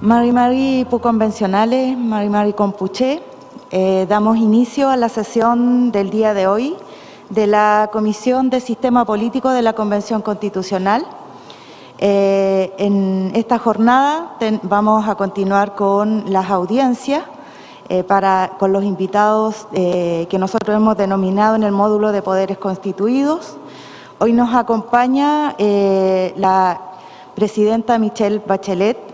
Mari Puconvencionales, Mari Compuché, damos inicio a la sesión del día de hoy de la Comisión de Sistema Político de la Convención Constitucional. En esta jornada vamos a continuar con las audiencias con los invitados que nosotros hemos denominado en el módulo de poderes constituidos. Hoy nos acompaña la presidenta Michelle Bachelet,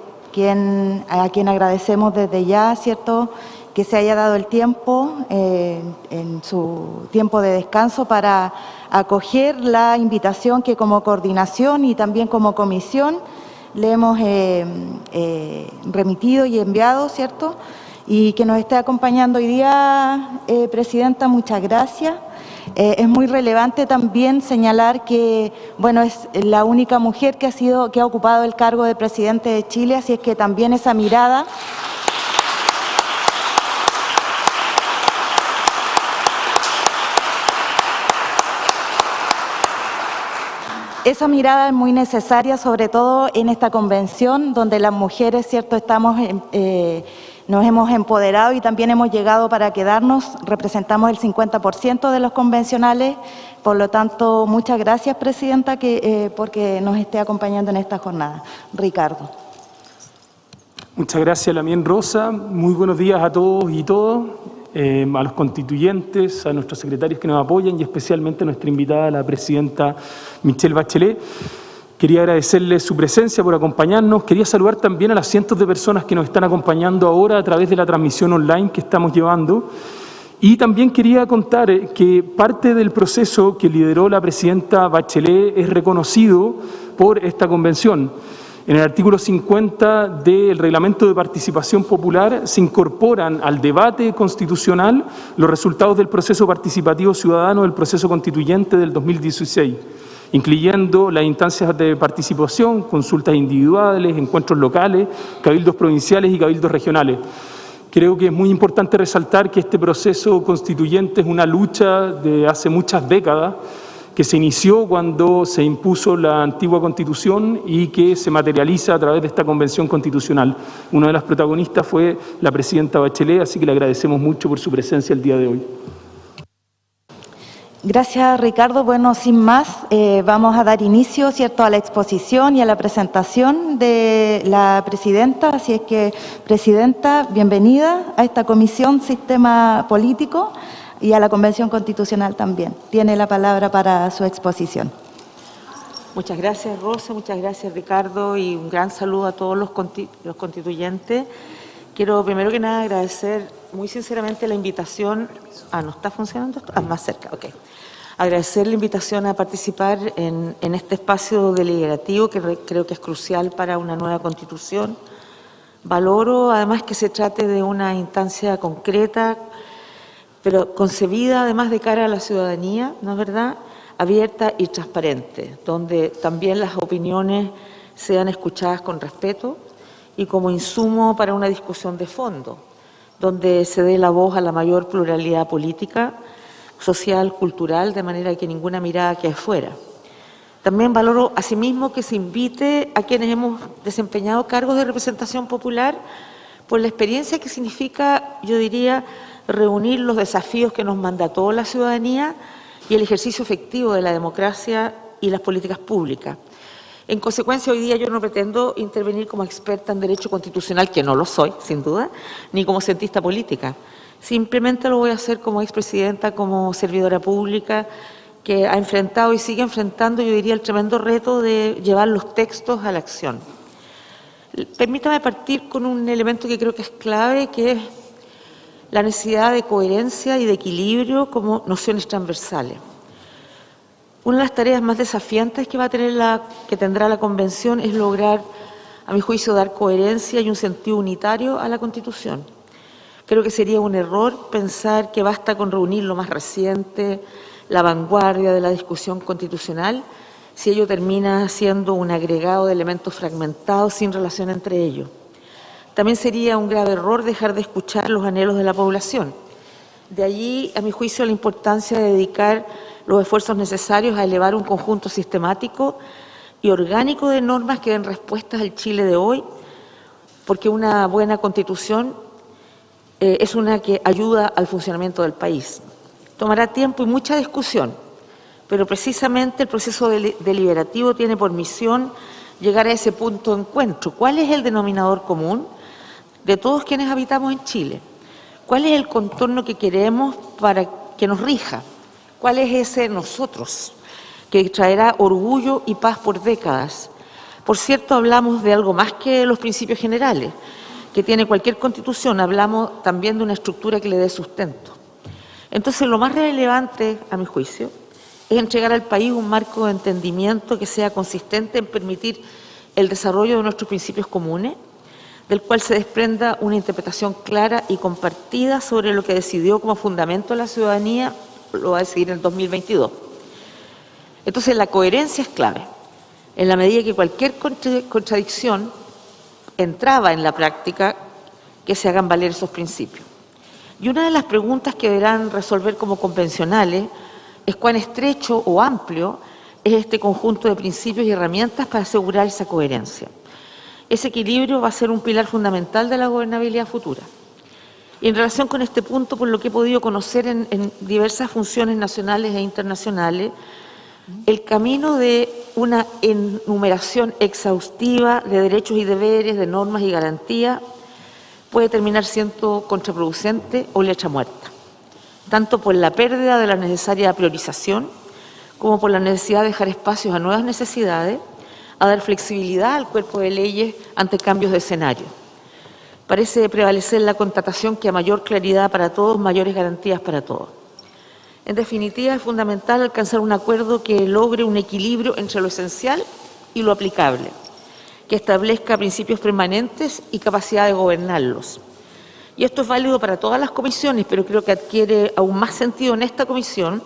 a quien agradecemos desde ya, ¿cierto?, que se haya dado el tiempo, en su tiempo de descanso, para acoger la invitación que como coordinación y también como comisión le hemos remitido y enviado, ¿cierto?, y que nos esté acompañando hoy día, presidenta, muchas gracias. Es muy relevante también señalar que, bueno, es la única mujer que ha ocupado el cargo de presidente de Chile, así es que también esa mirada es muy necesaria, sobre todo en esta convención, donde las mujeres, ¿cierto?, nos hemos empoderado y también hemos llegado para quedarnos. Representamos el 50% de los convencionales. Por lo tanto, muchas gracias, presidenta, porque nos esté acompañando en esta jornada. Ricardo. Muchas gracias, Lamien Rosa. Muy buenos días a todos y todas, a los constituyentes, a nuestros secretarios que nos apoyan y especialmente a nuestra invitada, la presidenta Michelle Bachelet. Quería agradecerle su presencia, por acompañarnos. Quería saludar también a las cientos de personas que nos están acompañando ahora a través de la transmisión online que estamos llevando. Y también quería contar que parte del proceso que lideró la presidenta Bachelet es reconocido por esta convención. En el artículo 50 del Reglamento de Participación Popular se incorporan al debate constitucional los resultados del proceso participativo ciudadano del proceso constituyente del 2016. Incluyendo las instancias de participación, consultas individuales, encuentros locales, cabildos provinciales y cabildos regionales. Creo que es muy importante resaltar que este proceso constituyente es una lucha de hace muchas décadas, que se inició cuando se impuso la antigua Constitución y que se materializa a través de esta Convención Constitucional. Una de las protagonistas fue la presidenta Bachelet, así que le agradecemos mucho por su presencia el día de hoy. Gracias, Ricardo. Bueno, sin más, vamos a dar inicio, ¿cierto?, a la exposición y a la presentación de la presidenta. Así es que, presidenta, bienvenida a esta Comisión Sistema Político y a la Convención Constitucional también. Tiene la palabra para su exposición. Muchas gracias, Rosa, muchas gracias, Ricardo, y un gran saludo a todos los constituyentes. Quiero primero que nada agradecer muy sinceramente la invitación. ¿No está funcionando esto? Más cerca, ok. Agradecer la invitación a participar en este espacio deliberativo que creo que es crucial para una nueva Constitución. Valoro además que se trate de una instancia concreta, pero concebida además de cara a la ciudadanía, ¿no es verdad?, abierta y transparente, donde también las opiniones sean escuchadas con respeto y como insumo para una discusión de fondo, donde se dé la voz a la mayor pluralidad política, social, cultural, de manera que ninguna mirada quede fuera. También valoro asimismo que se invite a quienes hemos desempeñado cargos de representación popular por la experiencia que significa, yo diría, reunir los desafíos que nos mandató la ciudadanía y el ejercicio efectivo de la democracia y las políticas públicas. En consecuencia, hoy día yo no pretendo intervenir como experta en derecho constitucional, que no lo soy, sin duda, ni como cientista política. Simplemente lo voy a hacer como expresidenta, como servidora pública, que ha enfrentado y sigue enfrentando, yo diría, el tremendo reto de llevar los textos a la acción. Permítame partir con un elemento que creo que es clave, que es la necesidad de coherencia y de equilibrio como nociones transversales. Una de las tareas más desafiantes que tendrá la Convención es lograr, a mi juicio, dar coherencia y un sentido unitario a la Constitución. Creo que sería un error pensar que basta con reunir lo más reciente, la vanguardia de la discusión constitucional, si ello termina siendo un agregado de elementos fragmentados sin relación entre ellos. También sería un grave error dejar de escuchar los anhelos de la población. De allí, a mi juicio, la importancia de dedicar los esfuerzos necesarios a elevar un conjunto sistemático y orgánico de normas que den respuestas al Chile de hoy, porque una buena Constitución es una que ayuda al funcionamiento del país. Tomará tiempo y mucha discusión, pero precisamente el proceso deliberativo tiene por misión llegar a ese punto de encuentro. ¿Cuál es el denominador común de todos quienes habitamos en Chile? ¿Cuál es el contorno que queremos para que nos rija? ¿Cuál es ese nosotros que traerá orgullo y paz por décadas? Por cierto, hablamos de algo más que los principios generales que tiene cualquier constitución, hablamos también de una estructura que le dé sustento. Entonces, lo más relevante, a mi juicio, es entregar al país un marco de entendimiento que sea consistente en permitir el desarrollo de nuestros principios comunes, del cual se desprenda una interpretación clara y compartida sobre lo que decidió como fundamento la ciudadanía, lo va a decidir en el 2022. Entonces, la coherencia es clave, en la medida que cualquier contradicción entraba en la práctica, que se hagan valer esos principios. Y una de las preguntas que deberán resolver como convencionales es cuán estrecho o amplio es este conjunto de principios y herramientas para asegurar esa coherencia. Ese equilibrio va a ser un pilar fundamental de la gobernabilidad futura. Y en relación con este punto, por lo que he podido conocer en diversas funciones nacionales e internacionales, el camino de una enumeración exhaustiva de derechos y deberes, de normas y garantías, puede terminar siendo contraproducente o letra muerta, tanto por la pérdida de la necesaria priorización como por la necesidad de dejar espacios a nuevas necesidades, a dar flexibilidad al cuerpo de leyes ante cambios de escenario. Parece prevalecer la constatación que a mayor claridad para todos, mayores garantías para todos. En definitiva, es fundamental alcanzar un acuerdo que logre un equilibrio entre lo esencial y lo aplicable, que establezca principios permanentes y capacidad de gobernarlos. Y esto es válido para todas las comisiones, pero creo que adquiere aún más sentido en esta comisión,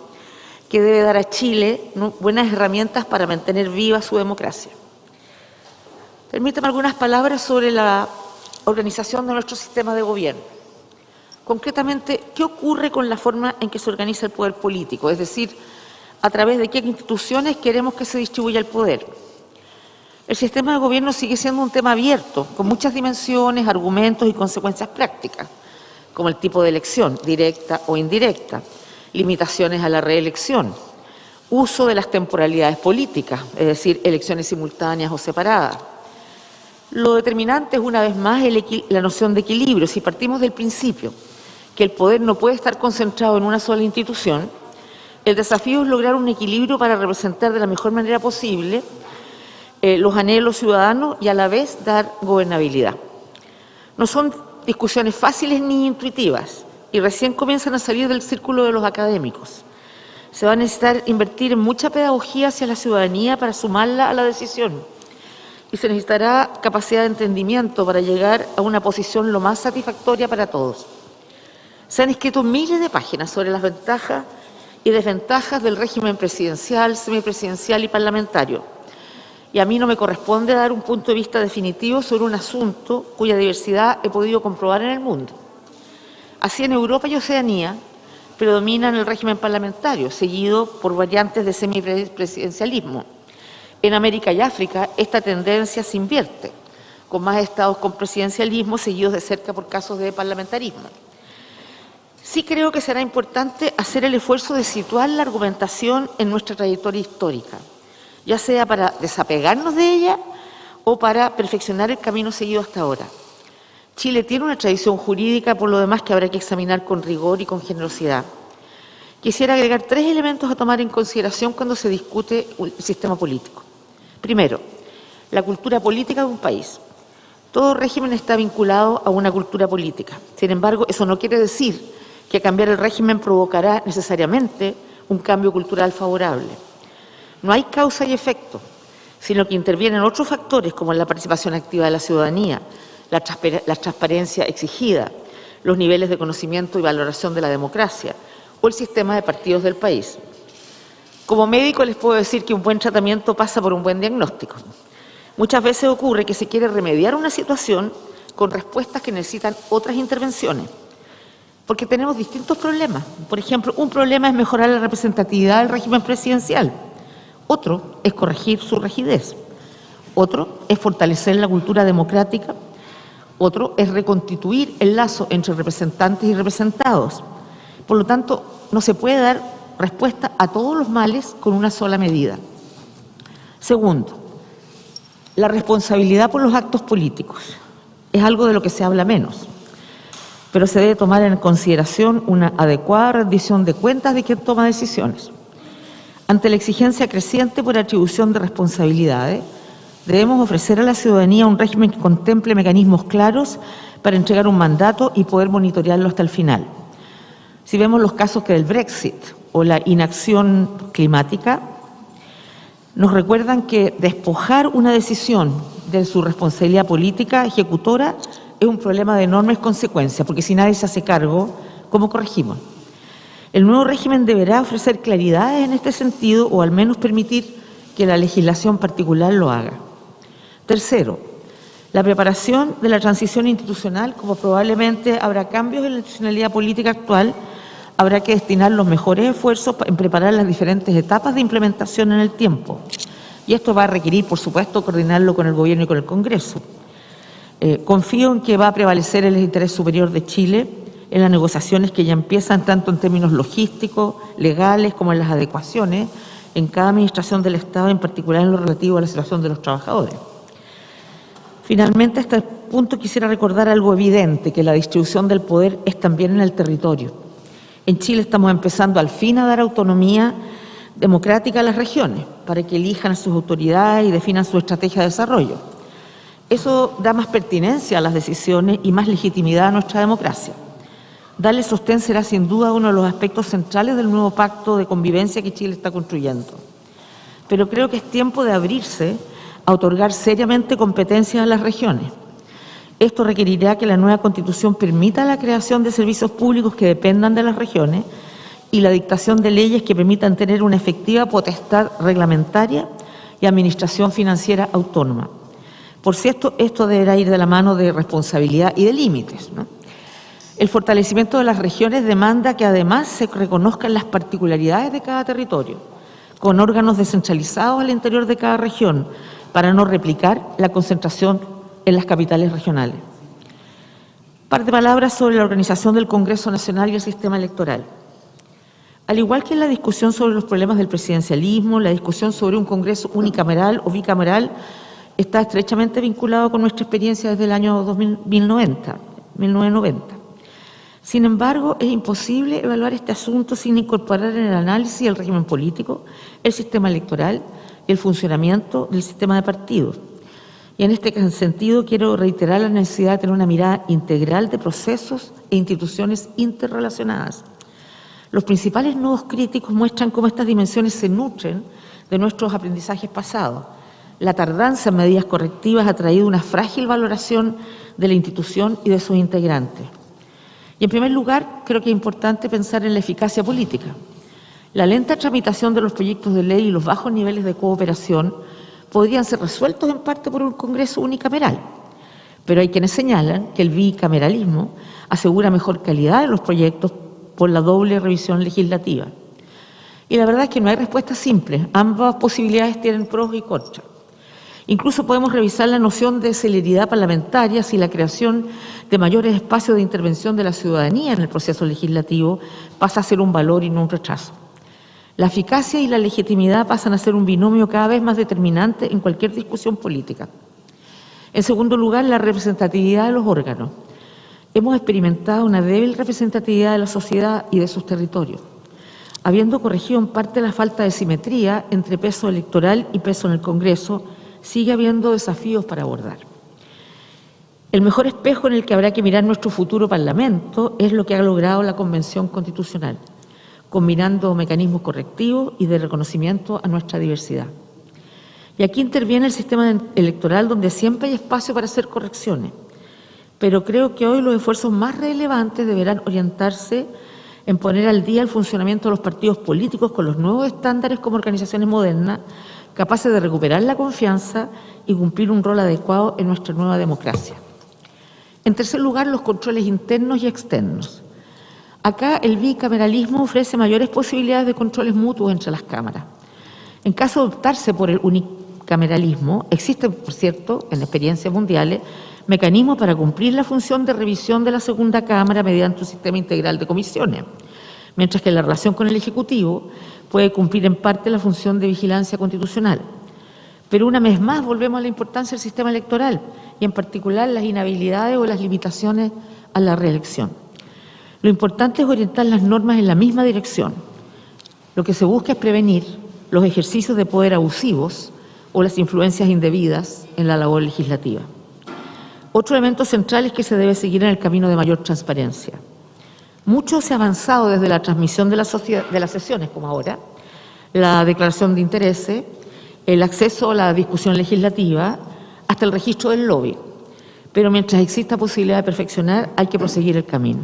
que debe dar a Chile buenas herramientas para mantener viva su democracia. Permítame algunas palabras sobre la organización de nuestro sistema de gobierno. Concretamente, ¿qué ocurre con la forma en que se organiza el poder político? Es decir, a través de qué instituciones queremos que se distribuya el poder. El sistema de gobierno sigue siendo un tema abierto, con muchas dimensiones, argumentos y consecuencias prácticas, como el tipo de elección, directa o indirecta, limitaciones a la reelección, uso de las temporalidades políticas, es decir, elecciones simultáneas o separadas. Lo determinante es, una vez más, la noción de equilibrio. Si partimos del principio que el poder no puede estar concentrado en una sola institución, el desafío es lograr un equilibrio para representar de la mejor manera posible los anhelos ciudadanos y a la vez dar gobernabilidad. No son discusiones fáciles ni intuitivas y recién comienzan a salir del círculo de los académicos. Se va a necesitar invertir en mucha pedagogía hacia la ciudadanía para sumarla a la decisión y se necesitará capacidad de entendimiento para llegar a una posición lo más satisfactoria para todos. Se han escrito miles de páginas sobre las ventajas y desventajas del régimen presidencial, semipresidencial y parlamentario. Y a mí no me corresponde dar un punto de vista definitivo sobre un asunto cuya diversidad he podido comprobar en el mundo. Así, en Europa y Oceanía predominan el régimen parlamentario, seguido por variantes de semipresidencialismo. En América y África esta tendencia se invierte, con más estados con presidencialismo seguidos de cerca por casos de parlamentarismo. Sí creo que será importante hacer el esfuerzo de situar la argumentación en nuestra trayectoria histórica, ya sea para desapegarnos de ella o para perfeccionar el camino seguido hasta ahora. Chile tiene una tradición jurídica, por lo demás, que habrá que examinar con rigor y con generosidad. Quisiera agregar 3 elementos a tomar en consideración cuando se discute el sistema político. Primero, la cultura política de un país. Todo régimen está vinculado a una cultura política. Sin embargo, eso no quiere decir que cambiar el régimen provocará necesariamente un cambio cultural favorable. No hay causa y efecto, sino que intervienen otros factores como la participación activa de la ciudadanía, la transparencia exigida, los niveles de conocimiento y valoración de la democracia o el sistema de partidos del país. Como médico les puedo decir que un buen tratamiento pasa por un buen diagnóstico. Muchas veces ocurre que se quiere remediar una situación con respuestas que necesitan otras intervenciones, porque tenemos distintos problemas. Por ejemplo, un problema es mejorar la representatividad del régimen presidencial, otro es corregir su rigidez, otro es fortalecer la cultura democrática, Otro es reconstituir el lazo entre representantes y representados. Por lo tanto, no se puede dar respuesta a todos los males con una sola medida. Segundo, la responsabilidad por los actos políticos. Es algo de lo que se habla menos, pero se debe tomar en consideración una adecuada rendición de cuentas de quien toma decisiones. Ante la exigencia creciente por atribución de responsabilidades, debemos ofrecer a la ciudadanía un régimen que contemple mecanismos claros para entregar un mandato y poder monitorearlo hasta el final. Si vemos los casos que del Brexit o la inacción climática, nos recuerdan que despojar una decisión de su responsabilidad política ejecutora es un problema de enormes consecuencias, porque si nadie se hace cargo, ¿cómo corregimos? El nuevo régimen deberá ofrecer claridades en este sentido o al menos permitir que la legislación particular lo haga. Tercero, la preparación de la transición institucional, como probablemente habrá cambios en la institucionalidad política actual, habrá que destinar los mejores esfuerzos en preparar las diferentes etapas de implementación en el tiempo. Y esto va a requerir, por supuesto, coordinarlo con el Gobierno y con el Congreso. Confío en que va a prevalecer el interés superior de Chile en las negociaciones que ya empiezan, tanto en términos logísticos, legales, como en las adecuaciones en cada administración del Estado, en particular en lo relativo a la situación de los trabajadores. Finalmente, a este punto quisiera recordar algo evidente, que la distribución del poder es también en el territorio. En Chile estamos empezando al fin a dar autonomía democrática a las regiones para que elijan a sus autoridades y definan su estrategia de desarrollo. Eso da más pertinencia a las decisiones y más legitimidad a nuestra democracia. Darle sostén será sin duda uno de los aspectos centrales del nuevo pacto de convivencia que Chile está construyendo. Pero creo que es tiempo de abrirse a otorgar seriamente competencias a las regiones. Esto requerirá que la nueva Constitución permita la creación de servicios públicos que dependan de las regiones y la dictación de leyes que permitan tener una efectiva potestad reglamentaria y administración financiera autónoma. Por cierto, esto deberá ir de la mano de responsabilidad y de límites, ¿no? El fortalecimiento de las regiones demanda que además se reconozcan las particularidades de cada territorio, con órganos descentralizados al interior de cada región, para no replicar la concentración en las capitales regionales. Un par de palabras sobre la organización del Congreso Nacional y el sistema electoral. Al igual que en la discusión sobre los problemas del presidencialismo, la discusión sobre un Congreso unicameral o bicameral está estrechamente vinculado con nuestra experiencia desde el año 1990. Sin embargo, es imposible evaluar este asunto sin incorporar en el análisis el régimen político, el sistema electoral y el funcionamiento del sistema de partidos. Y en este sentido quiero reiterar la necesidad de tener una mirada integral de procesos e instituciones interrelacionadas. Los principales nudos críticos muestran cómo estas dimensiones se nutren de nuestros aprendizajes pasados. La tardanza en medidas correctivas ha traído una frágil valoración de la institución y de sus integrantes. Y en primer lugar, creo que es importante pensar en la eficacia política. La lenta tramitación de los proyectos de ley y los bajos niveles de cooperación podrían ser resueltos en parte por un Congreso unicameral, pero hay quienes señalan que el bicameralismo asegura mejor calidad de los proyectos por la doble revisión legislativa. Y la verdad es que no hay respuesta simple, ambas posibilidades tienen pros y contras. Incluso podemos revisar la noción de celeridad parlamentaria si la creación de mayores espacios de intervención de la ciudadanía en el proceso legislativo pasa a ser un valor y no un rechazo. La eficacia y la legitimidad pasan a ser un binomio cada vez más determinante en cualquier discusión política. En segundo lugar, la representatividad de los órganos. Hemos experimentado una débil representatividad de la sociedad y de sus territorios, habiendo corregido en parte la falta de simetría entre peso electoral y peso en el Congreso. Sigue habiendo desafíos para abordar. El mejor espejo en el que habrá que mirar nuestro futuro Parlamento es lo que ha logrado la Convención Constitucional, combinando mecanismos correctivos y de reconocimiento a nuestra diversidad. Y aquí interviene el sistema electoral, donde siempre hay espacio para hacer correcciones, pero creo que hoy los esfuerzos más relevantes deberán orientarse en poner al día el funcionamiento de los partidos políticos con los nuevos estándares como organizaciones modernas, capaces de recuperar la confianza y cumplir un rol adecuado en nuestra nueva democracia. En tercer lugar, los controles internos y externos. Acá el bicameralismo ofrece mayores posibilidades de controles mutuos entre las cámaras. En caso de optarse por el unicameralismo, existen, por cierto, en experiencias mundiales, mecanismos para cumplir la función de revisión de la segunda Cámara mediante un sistema integral de comisiones, mientras que la relación con el Ejecutivo puede cumplir en parte la función de vigilancia constitucional. Pero una vez más volvemos a la importancia del sistema electoral y en particular las inhabilidades o las limitaciones a la reelección. Lo importante es orientar las normas en la misma dirección. Lo que se busca es prevenir los ejercicios de poder abusivos o las influencias indebidas en la labor legislativa. Otro elemento central es que se debe seguir en el camino de mayor transparencia. Mucho se ha avanzado desde la transmisión de las sesiones, como ahora, la declaración de intereses, el acceso a la discusión legislativa, hasta el registro del lobby. Pero mientras exista posibilidad de perfeccionar, hay que proseguir el camino.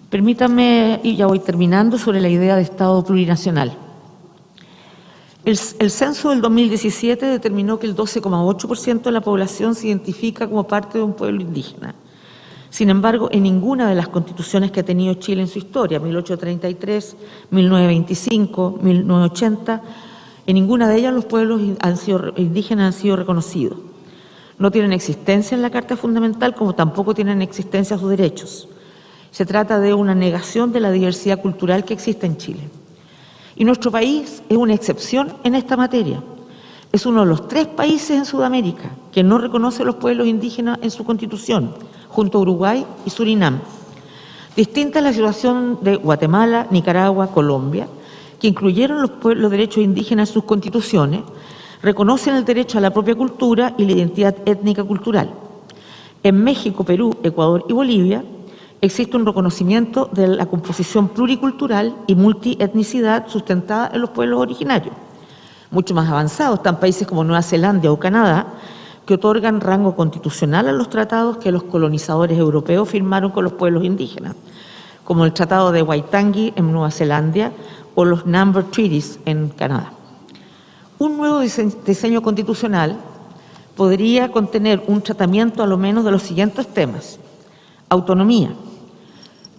Permítanme, y ya voy terminando, sobre la idea de Estado plurinacional. El censo del 2017 determinó que el 12,8% de la población se identifica como parte de un pueblo indígena. Sin embargo, en ninguna de las constituciones que ha tenido Chile en su historia, 1833, 1925, 1980, en ninguna de ellas los pueblos indígenas han sido reconocidos. No tienen existencia en la Carta Fundamental, como tampoco tienen existencia sus derechos. Se trata de una negación de la diversidad cultural que existe en Chile. Y nuestro país es una excepción en esta materia. Es uno de los 3 países en Sudamérica que no reconoce a los pueblos indígenas en su constitución, junto a Uruguay y Surinam. Distinta es la situación de Guatemala, Nicaragua, Colombia, que incluyeron los derechos indígenas en sus constituciones, reconocen el derecho a la propia cultura y la identidad étnica cultural. En México, Perú, Ecuador y Bolivia existe un reconocimiento de la composición pluricultural y multietnicidad sustentada en los pueblos originarios. Mucho más avanzados están países como Nueva Zelanda o Canadá, que otorgan rango constitucional a los tratados que los colonizadores europeos firmaron con los pueblos indígenas, como el Tratado de Waitangi en Nueva Zelanda o los Number Treaties en Canadá. Un nuevo diseño constitucional podría contener un tratamiento a lo menos de los siguientes temas: autonomía,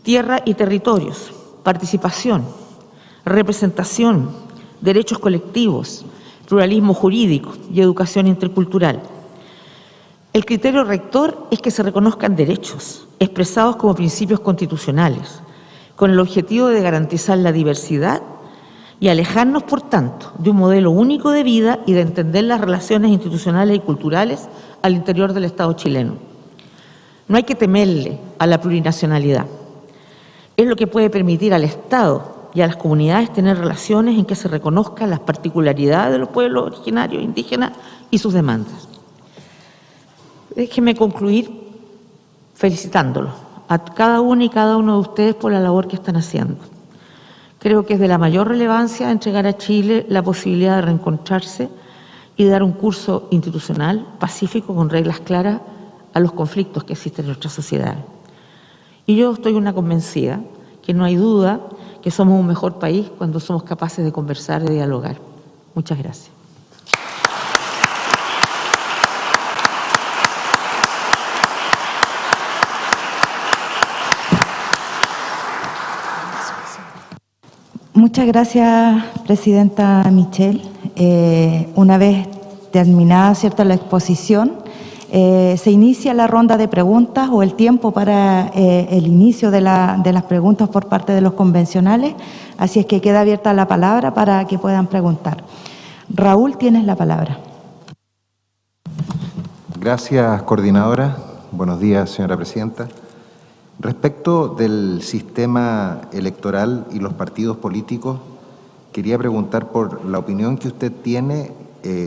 tierra y territorios, participación, representación, derechos colectivos, pluralismo jurídico y educación intercultural. El criterio rector es que se reconozcan derechos expresados como principios constitucionales, con el objetivo de garantizar la diversidad y alejarnos, por tanto, de un modelo único de vida y de entender las relaciones institucionales y culturales al interior del Estado chileno. No hay que temerle a la plurinacionalidad. Es lo que puede permitir al Estado y a las comunidades tener relaciones en que se reconozcan las particularidades de los pueblos originarios indígenas y sus demandas. Déjenme concluir felicitándolos a cada una y cada uno de ustedes por la labor que están haciendo. Creo que es de la mayor relevancia entregar a Chile la posibilidad de reencontrarse y dar un curso institucional pacífico con reglas claras a los conflictos que existen en nuestra sociedad. Y yo estoy convencida que no hay duda que somos un mejor país cuando somos capaces de conversar y de dialogar. Muchas gracias. Muchas gracias, Presidenta Michelle. Una vez terminada, ¿cierto?, la exposición, se inicia la ronda de preguntas o el tiempo para el inicio de las preguntas por parte de los convencionales. Así es que queda abierta la palabra para que puedan preguntar. Raúl, tienes la palabra. Gracias, coordinadora. Buenos días, señora Presidenta. Respecto del sistema electoral y los partidos políticos, quería preguntar por la opinión que usted tiene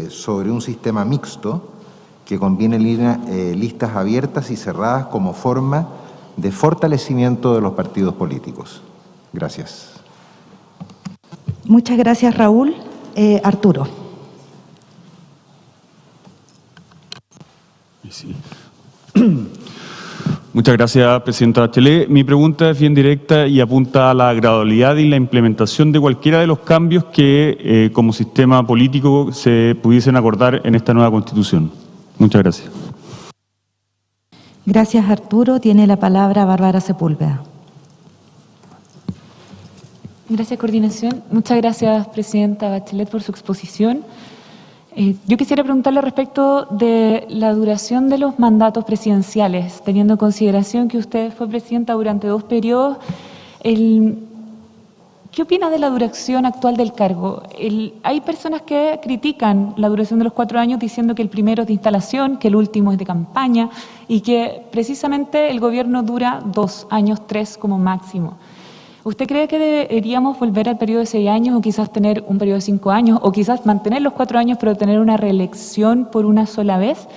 sobre un sistema mixto que combine listas abiertas y cerradas como forma de fortalecimiento de los partidos políticos. Gracias. Muchas gracias, Raúl. Arturo. Sí. Muchas gracias, Presidenta Bachelet. Mi pregunta es bien directa y apunta a la gradualidad y la implementación de cualquiera de los cambios que como sistema político se pudiesen acordar en esta nueva Constitución. Muchas gracias. Gracias, Arturo. Tiene la palabra Bárbara Sepúlveda. Gracias, coordinación. Muchas gracias, Presidenta Bachelet, por su exposición. Yo quisiera preguntarle respecto de la duración de los mandatos presidenciales, teniendo en consideración que usted fue presidenta durante 2 periodos. ¿Qué opina de la duración actual del cargo? Hay personas que critican la duración de los 4 años diciendo que el primero es de instalación, que el último es de campaña y que precisamente el gobierno dura 2 años, 3 como máximo. ¿Usted cree que deberíamos volver al periodo de 6 años o quizás tener un periodo de 5 años o quizás mantener los 4 años pero tener una reelección por una sola vez?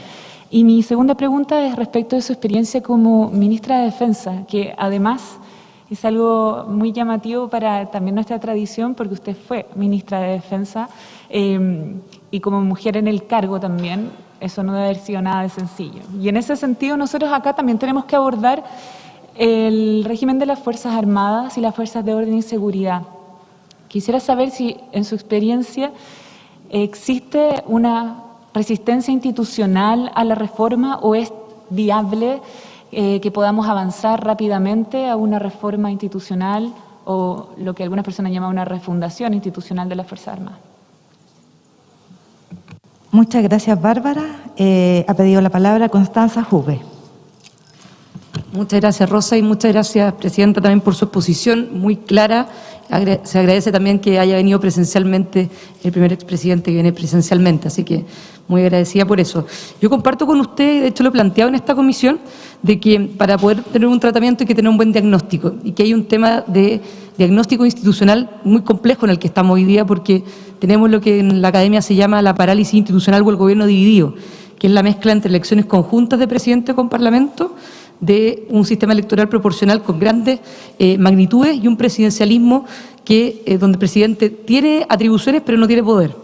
Y mi segunda pregunta es respecto de su experiencia como ministra de Defensa, que además es algo muy llamativo para también nuestra tradición porque usted fue ministra de Defensa y como mujer en el cargo también, eso no debe haber sido nada de sencillo. Y en ese sentido nosotros acá también tenemos que abordar el régimen de las Fuerzas Armadas y las Fuerzas de Orden y Seguridad. Quisiera saber si en su experiencia existe una resistencia institucional a la reforma o es viable que podamos avanzar rápidamente a una reforma institucional o lo que algunas personas llaman una refundación institucional de las Fuerzas Armadas. Muchas gracias, Bárbara. Ha pedido la palabra Constanza Juve. Muchas gracias, Rosa, y muchas gracias, Presidenta, también por su exposición muy clara. Se agradece también que haya venido presencialmente el primer expresidente que viene presencialmente, así que muy agradecida por eso. Yo comparto con usted, de hecho lo he planteado en esta comisión, de que para poder tener un tratamiento hay que tener un buen diagnóstico y que hay un tema de diagnóstico institucional muy complejo en el que estamos hoy día porque tenemos lo que en la academia se llama la parálisis institucional o el gobierno dividido, que es la mezcla entre elecciones conjuntas de presidente con parlamento, de un sistema electoral proporcional con grandes magnitudes y un presidencialismo donde el presidente tiene atribuciones pero no tiene poder.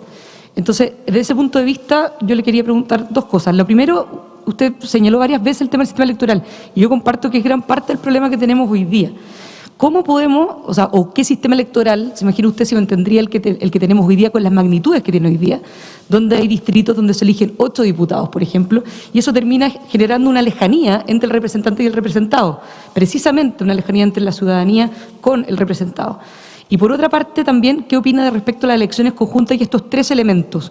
Entonces, desde ese punto de vista, yo le quería preguntar 2 cosas. Lo primero, usted señaló varias veces el tema del sistema electoral y yo comparto que es gran parte del problema que tenemos hoy día. ¿Cómo podemos, o qué sistema electoral, se imagina usted si lo entendería el que tenemos hoy día con las magnitudes que tiene hoy día, donde hay distritos donde se eligen 8 diputados, por ejemplo, y eso termina generando una lejanía entre el representante y el representado, precisamente una lejanía entre la ciudadanía con el representado. Y por otra parte también, ¿qué opina de respecto a las elecciones conjuntas y estos 3 elementos?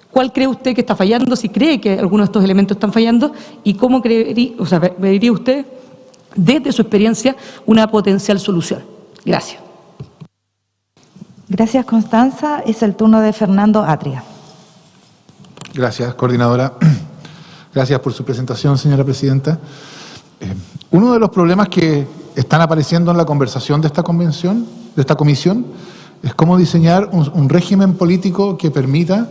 ¿Cuál cree usted que está fallando, si cree que algunos de estos elementos están fallando, y cómo vería usted desde su experiencia una potencial solución? Gracias. Gracias, Constanza. Es el turno de Fernando Atria. Gracias, coordinadora. Gracias por su presentación, señora presidenta. Uno de los problemas que están apareciendo en la conversación de esta convención, de esta comisión, es cómo diseñar un régimen político que permita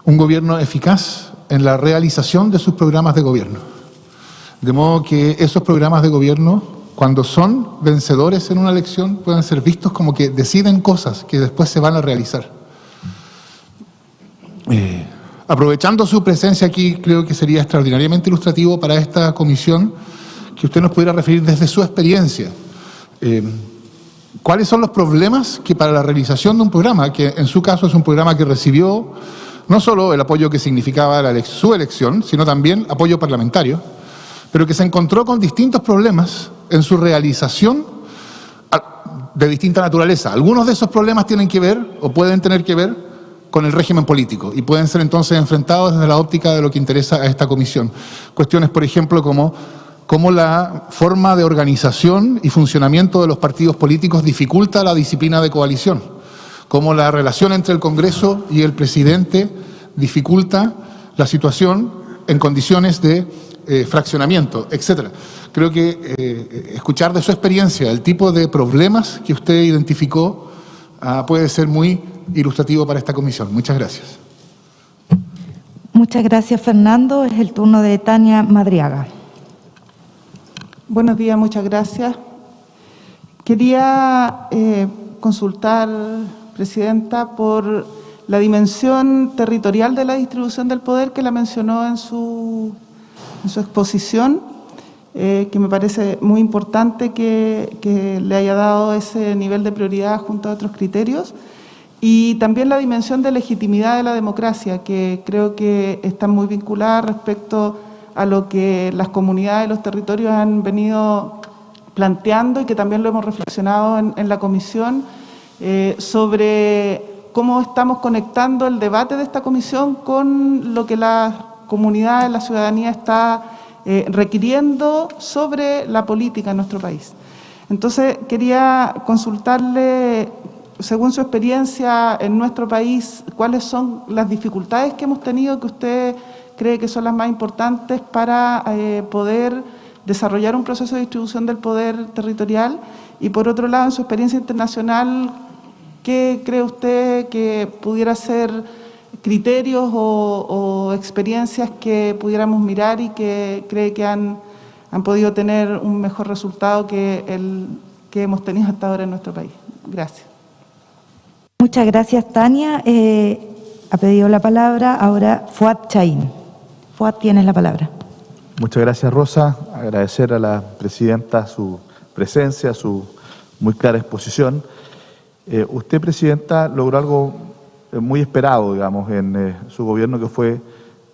un gobierno eficaz en la realización de sus programas de gobierno. De modo que esos programas de gobierno, cuando son vencedores en una elección, pueden ser vistos como que deciden cosas que después se van a realizar. Aprovechando su presencia aquí, creo que sería extraordinariamente ilustrativo para esta comisión que usted nos pudiera referir desde su experiencia. ¿Cuáles son los problemas que para la realización de un programa, que en su caso es un programa que recibió no solo el apoyo que significaba su elección, sino también apoyo parlamentario, pero que se encontró con distintos problemas en su realización de distinta naturaleza? Algunos de esos problemas tienen que ver, o pueden tener que ver, con el régimen político, y pueden ser entonces enfrentados desde la óptica de lo que interesa a esta comisión. Cuestiones, por ejemplo, como la forma de organización y funcionamiento de los partidos políticos dificulta la disciplina de coalición, como la relación entre el Congreso y el presidente dificulta la situación en condiciones de fraccionamiento, etcétera. Creo que escuchar de su experiencia el tipo de problemas que usted identificó puede ser muy ilustrativo para esta comisión. Muchas gracias. Muchas gracias, Fernando. Es el turno de Tania Madriaga. Buenos días, muchas gracias. Quería consultar, Presidenta, por la dimensión territorial de la distribución del poder que la mencionó en su exposición, que me parece muy importante que le haya dado ese nivel de prioridad junto a otros criterios, y también la dimensión de legitimidad de la democracia, que creo que está muy vinculada respecto a lo que las comunidades de los territorios han venido planteando y que también lo hemos reflexionado en la comisión, sobre cómo estamos conectando el debate de esta comisión con lo que la comunidad, la ciudadanía está requiriendo sobre la política en nuestro país. Entonces, quería consultarle, según su experiencia en nuestro país, ¿cuáles son las dificultades que hemos tenido que usted cree que son las más importantes para poder desarrollar un proceso de distribución del poder territorial? Y por otro lado, en su experiencia internacional, ¿qué cree usted que pudiera ser criterios o experiencias que pudiéramos mirar y que cree que han podido tener un mejor resultado que el que hemos tenido hasta ahora en nuestro país? Gracias. Muchas gracias, Tania. Ha pedido la palabra ahora Fuad Chaín. Fuad, tienes la palabra. Muchas gracias, Rosa. Agradecer a la presidenta su presencia, su muy clara exposición. Usted, presidenta, logró algo muy esperado, digamos, en su gobierno, que fue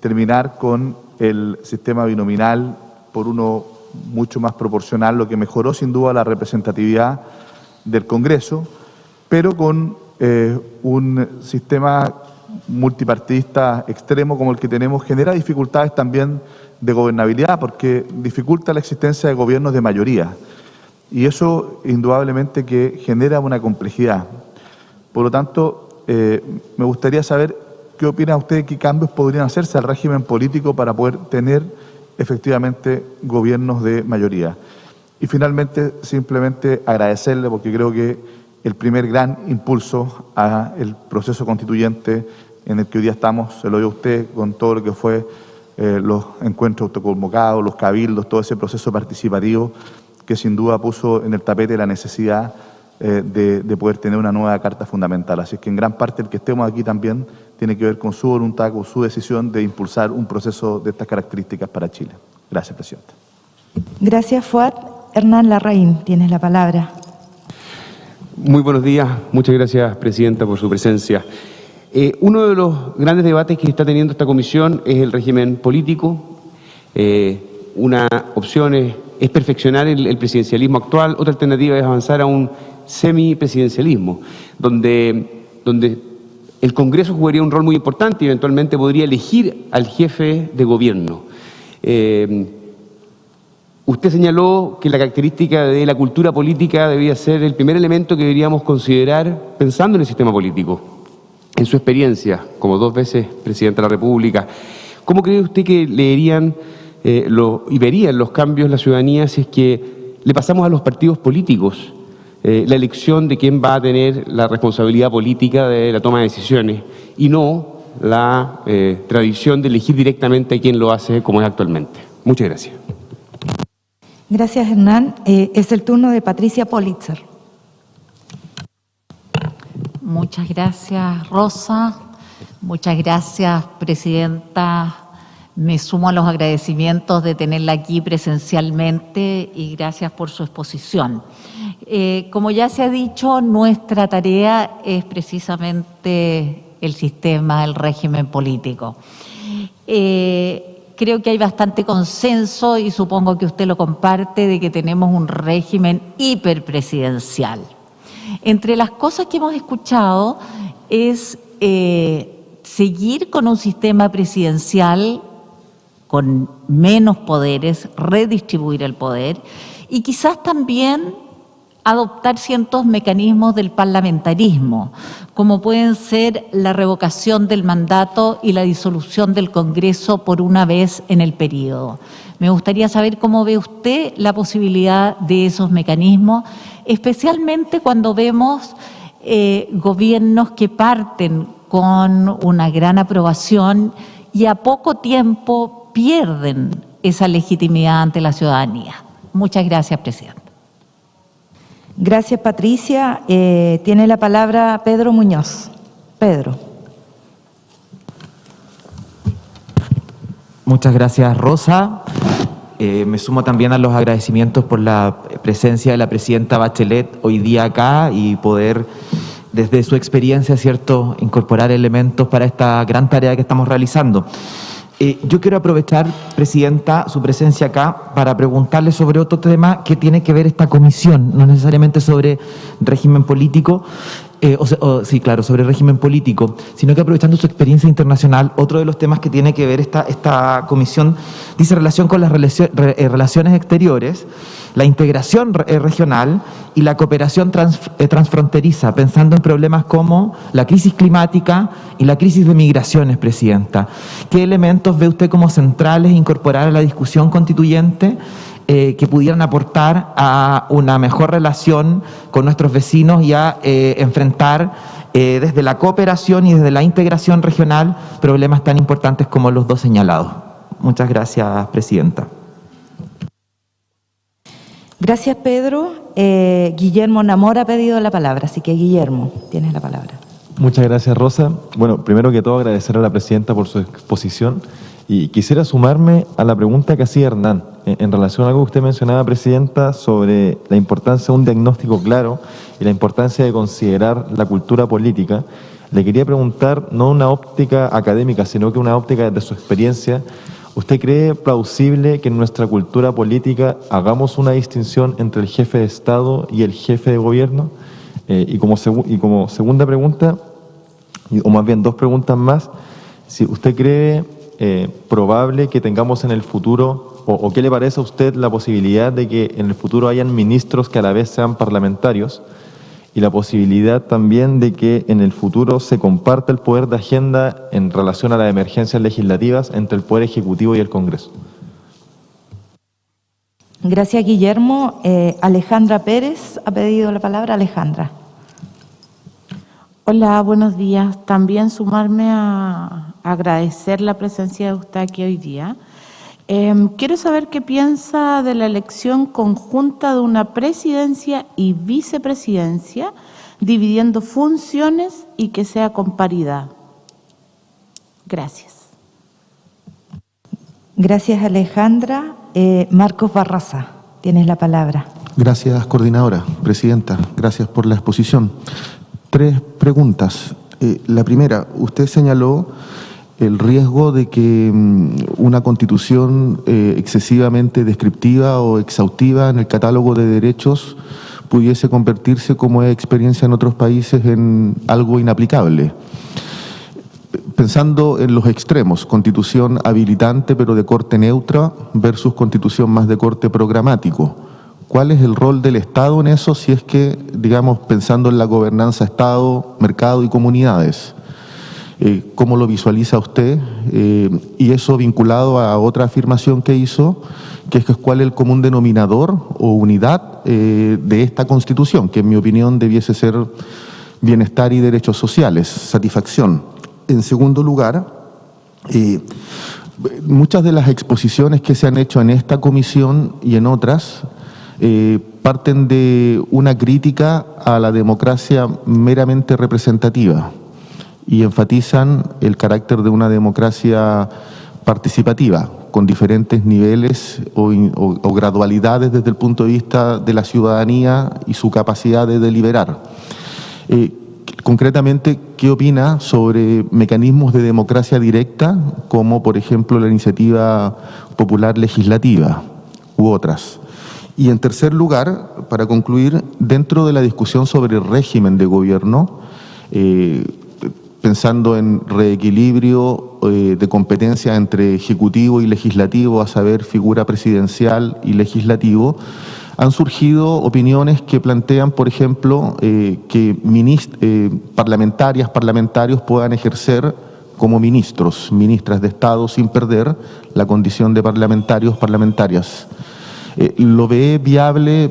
terminar con el sistema binominal por uno mucho más proporcional, lo que mejoró sin duda la representatividad del Congreso, pero con un sistema multipartidista extremo como el que tenemos genera dificultades también de gobernabilidad, porque dificulta la existencia de gobiernos de mayoría, y eso indudablemente que genera una complejidad. Por lo tanto, me gustaría saber qué opina usted, qué cambios podrían hacerse al régimen político para poder tener efectivamente gobiernos de mayoría. Y finalmente, simplemente agradecerle, porque creo que el primer gran impulso al proceso constituyente en el que hoy día estamos, se lo dio a usted con todo lo que fue los encuentros autoconvocados, los cabildos, todo ese proceso participativo que sin duda puso en el tapete la necesidad de poder tener una nueva Carta Fundamental. Así que en gran parte el que estemos aquí también tiene que ver con su voluntad, con su decisión de impulsar un proceso de estas características para Chile. Gracias, presidenta. Gracias, Fuad. Hernán Larraín, tienes la palabra. Muy buenos días. Muchas gracias, presidenta, por su presencia. Uno de los grandes debates que está teniendo esta comisión es el régimen político. Una opción es perfeccionar el presidencialismo actual, otra alternativa es avanzar a un semipresidencialismo, donde el Congreso jugaría un rol muy importante y eventualmente podría elegir al jefe de gobierno. Usted señaló que la característica de la cultura política debía ser el primer elemento que deberíamos considerar pensando en el sistema político. En su experiencia, como 2 veces presidente de la República, ¿cómo cree usted que leerían y verían los cambios la ciudadanía si es que le pasamos a los partidos políticos la elección de quién va a tener la responsabilidad política de la toma de decisiones y no la tradición de elegir directamente a quien lo hace como es actualmente? Muchas gracias. Gracias, Hernán. Es el turno de Patricia Politzer. Muchas gracias, Rosa. Muchas gracias, presidenta. Me sumo a los agradecimientos de tenerla aquí presencialmente y gracias por su exposición. Como ya se ha dicho, nuestra tarea es precisamente el sistema, el régimen político. Creo que hay bastante consenso y supongo que usted lo comparte de que tenemos un régimen hiperpresidencial. Entre las cosas que hemos escuchado es seguir con un sistema presidencial con menos poderes, redistribuir el poder y quizás también adoptar ciertos mecanismos del parlamentarismo, como pueden ser la revocación del mandato y la disolución del Congreso por una vez en el periodo. Me gustaría saber cómo ve usted la posibilidad de esos mecanismos, especialmente cuando vemos gobiernos que parten con una gran aprobación y a poco tiempo pierden esa legitimidad ante la ciudadanía. Muchas gracias, presidente. Gracias, Patricia. Tiene la palabra Pedro Muñoz. Pedro. Muchas gracias, Rosa. Me sumo también a los agradecimientos por la presencia de la presidenta Bachelet hoy día acá y poder, desde su experiencia, ¿cierto?, incorporar elementos para esta gran tarea que estamos realizando. Yo quiero aprovechar, presidenta, su presencia acá para preguntarle sobre otro tema que tiene que ver esta comisión, no necesariamente sobre régimen político, Sí, claro, sobre el régimen político, sino que aprovechando su experiencia internacional, otro de los temas que tiene que ver esta comisión dice relación con las relaciones exteriores, la integración regional y la cooperación transfronteriza, pensando en problemas como la crisis climática y la crisis de migraciones, Presidenta. ¿Qué elementos ve usted como centrales incorporar a la discusión constituyente que pudieran aportar a una mejor relación con nuestros vecinos y a enfrentar desde la cooperación y desde la integración regional problemas tan importantes como los dos señalados? Muchas gracias, Presidenta. Gracias, Pedro. Guillermo Namor ha pedido la palabra, así que Guillermo, tienes la palabra. Muchas gracias, Rosa. Bueno, primero que todo agradecer a la Presidenta por su exposición y quisiera sumarme a la pregunta que hacía Hernán en relación a algo que usted mencionaba, Presidenta, sobre la importancia de un diagnóstico claro y la importancia de considerar la cultura política. Le quería preguntar, no una óptica académica, sino que una óptica de su experiencia. ¿Usted cree plausible que en nuestra cultura política hagamos una distinción entre el jefe de Estado y el jefe de gobierno? Y como segunda pregunta, o más bien dos preguntas más, si usted cree probable que tengamos en el futuro, o qué le parece a usted la posibilidad de que en el futuro hayan ministros que a la vez sean parlamentarios, y la posibilidad también de que en el futuro se comparta el poder de agenda en relación a las emergencias legislativas entre el Poder Ejecutivo y el Congreso. Gracias, Guillermo. Alejandra Pérez ha pedido la palabra. Alejandra. Hola, buenos días. También sumarme a agradecer la presencia de usted aquí hoy día. Quiero saber qué piensa de la elección conjunta de una presidencia y vicepresidencia, dividiendo funciones y que sea con paridad. Gracias. Gracias, Alejandra. Marcos Barraza, tienes la palabra. Gracias, coordinadora, presidenta. Gracias por la exposición. 3 preguntas. La primera, usted señaló el riesgo de que una constitución excesivamente descriptiva o exhaustiva en el catálogo de derechos pudiese convertirse, como es experiencia en otros países, en algo inaplicable. Pensando en los extremos, constitución habilitante pero de corte neutra versus constitución más de corte programático. ¿Cuál es el rol del Estado en eso si es que, digamos, pensando en la gobernanza Estado, mercado y comunidades? ¿Cómo lo visualiza usted? Y eso vinculado a otra afirmación que hizo, que es cuál es el común denominador o unidad de esta Constitución, que en mi opinión debiese ser bienestar y derechos sociales, satisfacción. En segundo lugar, muchas de las exposiciones que se han hecho en esta comisión y en otras parten de una crítica a la democracia meramente representativa y enfatizan el carácter de una democracia participativa, con diferentes niveles o gradualidades desde el punto de vista de la ciudadanía y su capacidad de deliberar. Concretamente, ¿qué opina sobre mecanismos de democracia directa, como por ejemplo la iniciativa popular legislativa u otras? Y en tercer lugar, para concluir, dentro de la discusión sobre el régimen de gobierno, pensando en reequilibrio de competencia entre ejecutivo y legislativo, a saber, figura presidencial y legislativo, han surgido opiniones que plantean, por ejemplo, que parlamentarios puedan ejercer como ministras de Estado sin perder la condición de parlamentarias. ¿Lo ve viable?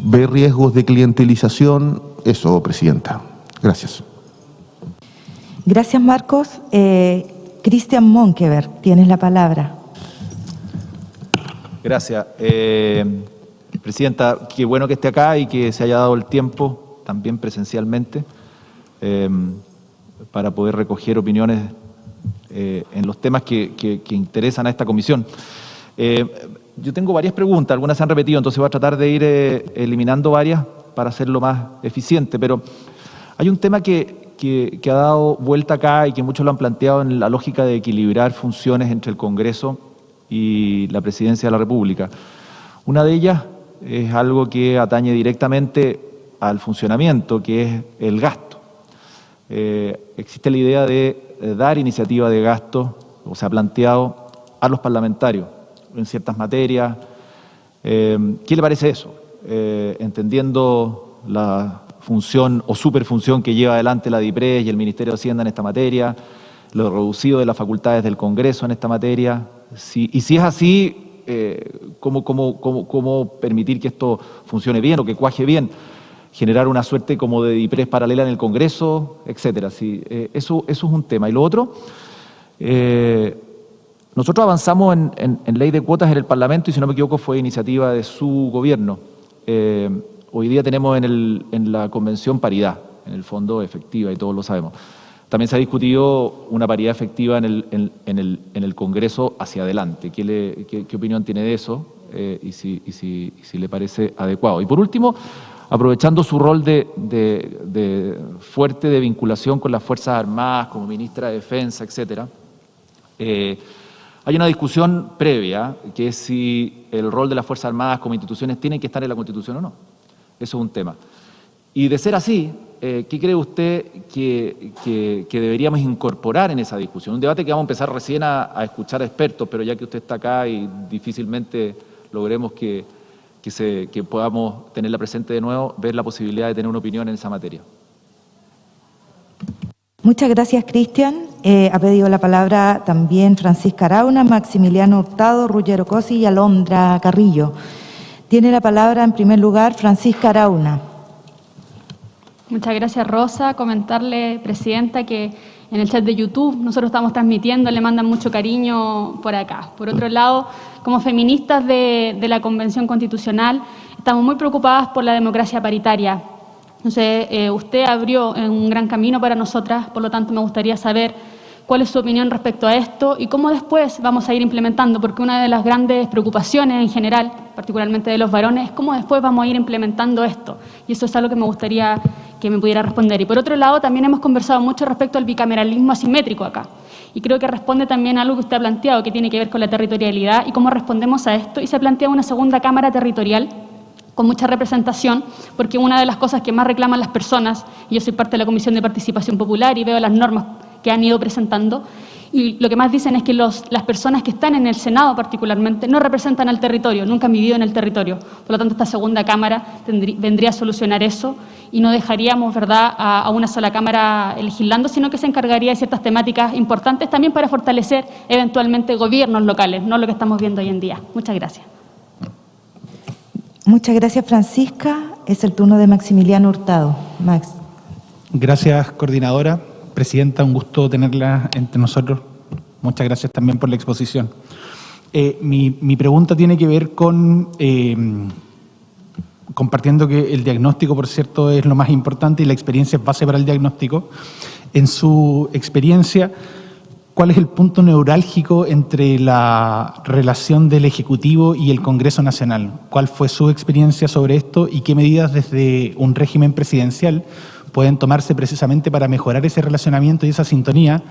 ¿Ve riesgos de clientelización? Eso, Presidenta. Gracias. Gracias, Marcos. Cristian Monkever, tienes la palabra. Gracias. Presidenta, qué bueno que esté acá y que se haya dado el tiempo, también presencialmente, para poder recoger opiniones en los temas que interesan a esta comisión. Yo tengo varias preguntas, algunas se han repetido, entonces voy a tratar de ir eliminando varias para hacerlo más eficiente, pero hay un tema que ha dado vuelta acá y que muchos lo han planteado en la lógica de equilibrar funciones entre el Congreso y la Presidencia de la República. Una de ellas es algo que atañe directamente al funcionamiento, que es el gasto. Existe la idea de dar iniciativa de gasto, o se ha planteado a los parlamentarios en ciertas materias. ¿Qué le parece eso? Entendiendo la función o superfunción que lleva adelante la DIPRES y el Ministerio de Hacienda en esta materia, lo reducido de las facultades del Congreso en esta materia. Y si es así, ¿cómo permitir que esto funcione bien o que cuaje bien? Generar una suerte como de DIPRES paralela en el Congreso, etcétera. Sí, eso es un tema. Y lo otro, nosotros avanzamos en ley de cuotas en el Parlamento y, si no me equivoco, fue iniciativa de su gobierno. Hoy día tenemos en la Convención paridad, en el fondo efectiva, y todos lo sabemos. También se ha discutido una paridad efectiva en el Congreso hacia adelante. ¿Qué opinión tiene de eso? Y si le parece adecuado. Y por último, aprovechando su rol de fuerte de vinculación con las Fuerzas Armadas, como ministra de Defensa, etcétera, hay una discusión previa, que es si el rol de las Fuerzas Armadas como instituciones tienen que estar en la Constitución o no. Eso es un tema. Y de ser así, ¿qué cree usted que deberíamos incorporar en esa discusión? Un debate que vamos a empezar recién a escuchar a expertos, pero ya que usted está acá y difícilmente logremos que podamos tenerla presente de nuevo, ver la posibilidad de tener una opinión en esa materia. Muchas gracias, Cristian. Ha pedido la palabra también Francisca Arauna, Maximiliano Hurtado, Ruggero Cosi y Alondra Carrillo. Tiene la palabra en primer lugar Francisca Arauna. Muchas gracias, Rosa. Comentarle, Presidenta, que en el chat de YouTube nosotros estamos transmitiendo, le mandan mucho cariño por acá. Por otro lado, como feministas de la Convención Constitucional, estamos muy preocupadas por la democracia paritaria. Entonces, usted abrió un gran camino para nosotras, por lo tanto me gustaría saber cuál es su opinión respecto a esto y cómo después vamos a ir implementando, porque una de las grandes preocupaciones en general, particularmente de los varones, es cómo después vamos a ir implementando esto. Y eso es algo que me gustaría que me pudiera responder. Y por otro lado, también hemos conversado mucho respecto al bicameralismo asimétrico acá. Y creo que responde también a algo que usted ha planteado, que tiene que ver con la territorialidad y cómo respondemos a esto. Y se plantea una segunda cámara territorial con mucha representación, porque una de las cosas que más reclaman las personas, y yo soy parte de la Comisión de Participación Popular y veo las normas que han ido presentando, y lo que más dicen es que las personas que están en el Senado particularmente no representan al territorio, nunca han vivido en el territorio. Por lo tanto, esta segunda Cámara vendría a solucionar eso y no dejaríamos, ¿verdad?, a una sola Cámara legislando, sino que se encargaría de ciertas temáticas importantes también para fortalecer eventualmente gobiernos locales, no lo que estamos viendo hoy en día. Muchas gracias. Muchas gracias, Francisca. Es el turno de Maximiliano Hurtado. Max. Gracias, coordinadora. Presidenta, un gusto tenerla entre nosotros. Muchas gracias también por la exposición. Mi pregunta tiene que ver con, compartiendo que el diagnóstico, por cierto, es lo más importante y la experiencia es base para el diagnóstico. En su experiencia, ¿cuál es el punto neurálgico entre la relación del Ejecutivo y el Congreso Nacional? ¿Cuál fue su experiencia sobre esto y qué medidas desde un régimen presidencial pueden tomarse precisamente para mejorar ese relacionamiento y esa sintonía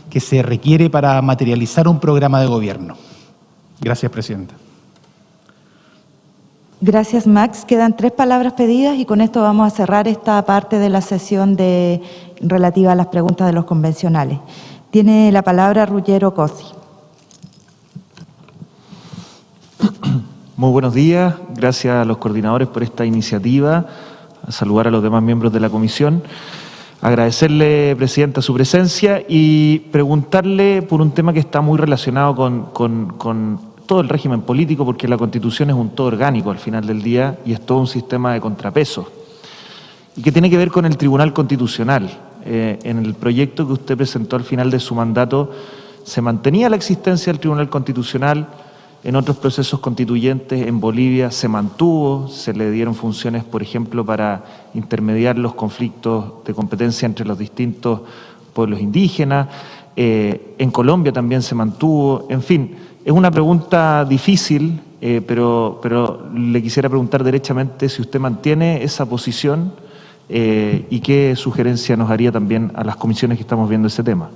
que se requiere para materializar un programa de gobierno? Gracias, Presidenta. Gracias, Max. Quedan 3 palabras pedidas y con esto vamos a cerrar esta parte de la sesión relativa a las preguntas de los convencionales. Tiene la palabra Ruggero Cosi. Muy buenos días. Gracias a los coordinadores por esta iniciativa. A saludar a los demás miembros de la comisión, agradecerle, Presidenta, su presencia y preguntarle por un tema que está muy relacionado con todo el régimen político, porque la Constitución es un todo orgánico al final del día y es todo un sistema de contrapesos, y que tiene que ver con el Tribunal Constitucional. En el proyecto que usted presentó al final de su mandato se mantenía la existencia del Tribunal Constitucional. En otros procesos constituyentes en Bolivia se mantuvo, se le dieron funciones, por ejemplo, para intermediar los conflictos de competencia entre los distintos pueblos indígenas. En Colombia también se mantuvo. En fin, es una pregunta difícil, pero le quisiera preguntar derechamente si usted mantiene esa posición y qué sugerencia nos haría también a las comisiones que estamos viendo ese tema.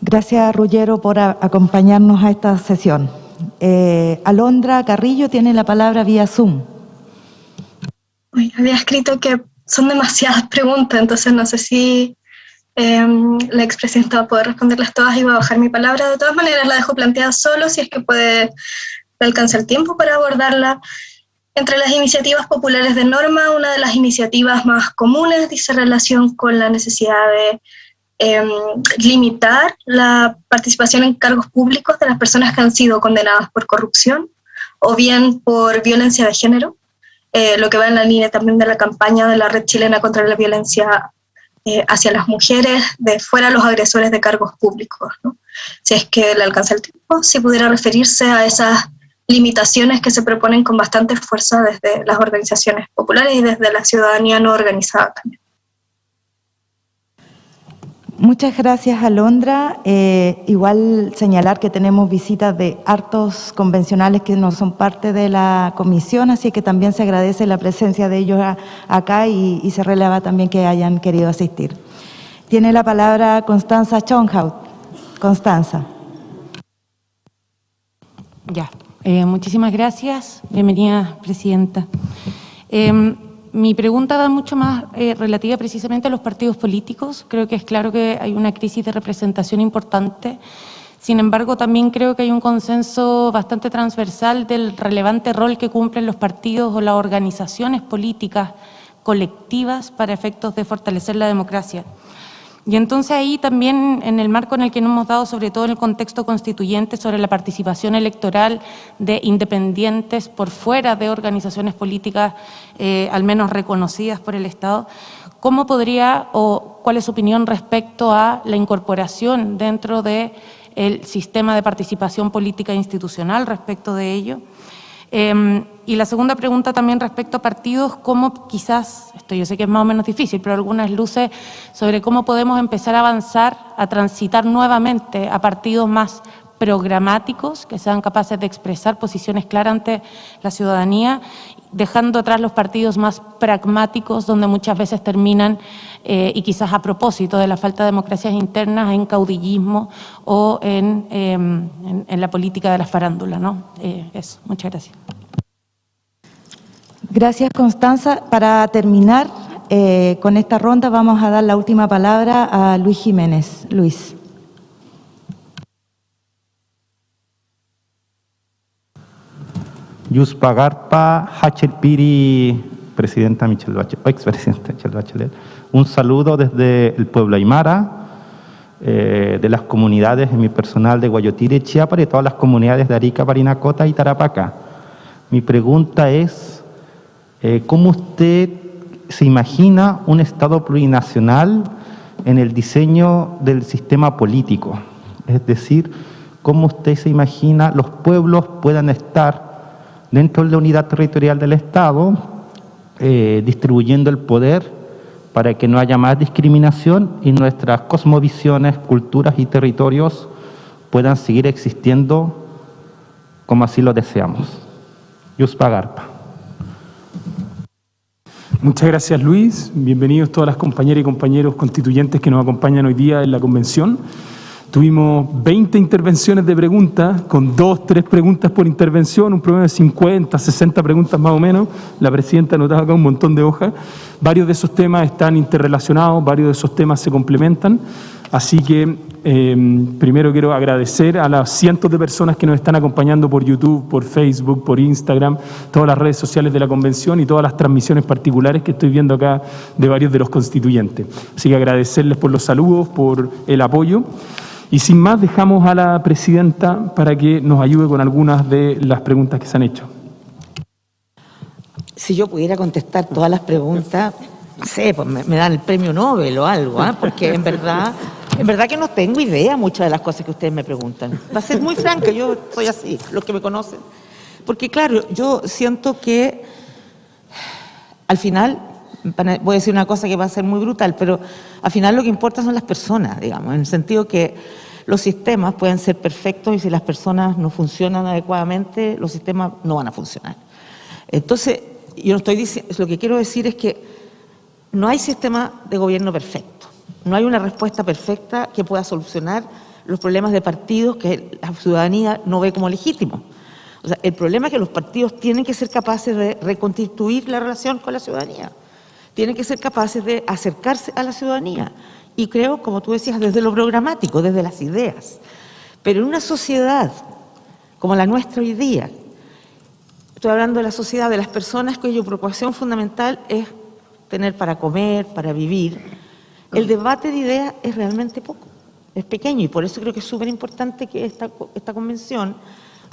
Gracias, Ruggero, por acompañarnos a esta sesión. Alondra Carrillo tiene la palabra vía Zoom. había escrito que son demasiadas preguntas, entonces no sé si la expresidenta va a poder responderlas todas y va a bajar mi palabra. De todas maneras, la dejo planteada solo, si es que le alcanza el tiempo para abordarla. Entre las iniciativas populares de norma, una de las iniciativas más comunes dice relación con la necesidad de limitar la participación en cargos públicos de las personas que han sido condenadas por corrupción o bien por violencia de género, lo que va en la línea también de la campaña de la Red Chilena contra la Violencia hacia las mujeres, de fuera los agresores de cargos públicos, ¿no? Si es que le alcanza el tiempo, si pudiera referirse a esas limitaciones que se proponen con bastante fuerza desde las organizaciones populares y desde la ciudadanía no organizada también. Muchas gracias, Alondra. Igual señalar que tenemos visitas de hartos convencionales que no son parte de la comisión, así que también se agradece la presencia de ellos acá y se releva también que hayan querido asistir. Tiene la palabra Constanza Schönhaut. Constanza. Ya, muchísimas gracias. Bienvenida, presidenta. Mi pregunta va mucho más relativa precisamente a los partidos políticos. Creo que es claro que hay una crisis de representación importante. Sin embargo, también creo que hay un consenso bastante transversal del relevante rol que cumplen los partidos o las organizaciones políticas colectivas para efectos de fortalecer la democracia. Y entonces ahí también, en el marco en el que nos hemos dado, sobre todo en el contexto constituyente, sobre la participación electoral de independientes por fuera de organizaciones políticas, al menos reconocidas por el Estado, ¿cómo podría o cuál es su opinión respecto a la incorporación dentro del sistema de participación política institucional respecto de ello? Y la segunda pregunta también respecto a partidos, cómo quizás, esto yo sé que es más o menos difícil, pero algunas luces sobre cómo podemos empezar a avanzar, a transitar nuevamente a partidos más programáticos, que sean capaces de expresar posiciones claras ante la ciudadanía, dejando atrás los partidos más pragmáticos, donde muchas veces terminan, y quizás a propósito de la falta de democracias internas, en caudillismo o en la política de la farándula, ¿no? Eso, muchas gracias. Gracias, Constanza. Para terminar con esta ronda, vamos a dar la última palabra a Luis Jiménez. Luis. Yuspa Garpa, Hachelpiri, presidenta Michelle Bachelet, expresidenta Michelle Bachelet. Un saludo desde el pueblo Aymara, de las comunidades en mi personal de Guayotire, Chiapas y todas las comunidades de Arica, Parinacota y Tarapacá. Mi pregunta es, ¿cómo usted se imagina un Estado plurinacional en el diseño del sistema político? Es decir, ¿cómo usted se imagina los pueblos puedan estar dentro de la unidad territorial del Estado, distribuyendo el poder para que no haya más discriminación y nuestras cosmovisiones, culturas y territorios puedan seguir existiendo como así lo deseamos? Yuspa Garpa. Muchas gracias, Luis. Bienvenidos todas las compañeras y compañeros constituyentes que nos acompañan hoy día en la convención. Tuvimos 20 intervenciones de preguntas, con 2, 3 preguntas por intervención, un promedio de 50, 60 preguntas más o menos. La presidenta anotaba acá un montón de hojas. Varios de esos temas están interrelacionados, varios de esos temas se complementan. Así que primero quiero agradecer a las cientos de personas que nos están acompañando por YouTube, por Facebook, por Instagram, todas las redes sociales de la convención y todas las transmisiones particulares que estoy viendo acá de varios de los constituyentes. Así que agradecerles por los saludos, por el apoyo. Y sin más, dejamos a la presidenta para que nos ayude con algunas de las preguntas que se han hecho. Si yo pudiera contestar todas las preguntas, no sé, pues me dan el premio Nobel o algo, ¿eh? Porque en verdad que no tengo idea muchas de las cosas que ustedes me preguntan. Va a ser muy franca, yo soy así, los que me conocen. Porque claro, yo siento que al final, voy a decir una cosa que va a ser muy brutal, pero al final lo que importa son las personas, digamos, en el sentido que los sistemas pueden ser perfectos y si las personas no funcionan adecuadamente, los sistemas no van a funcionar. Entonces, yo no estoy diciendo, lo que quiero decir es que no hay sistema de gobierno perfecto, no hay una respuesta perfecta que pueda solucionar los problemas de partidos que la ciudadanía no ve como legítimos. O sea, el problema es que los partidos tienen que ser capaces de reconstituir la relación con la ciudadanía, tienen que ser capaces de acercarse a la ciudadanía. Y creo, como tú decías, desde lo programático, desde las ideas. Pero en una sociedad como la nuestra hoy día, estoy hablando de la sociedad, de las personas cuya preocupación fundamental es tener para comer, para vivir, el debate de ideas es realmente poco, es pequeño, y por eso creo que es súper importante que esta convención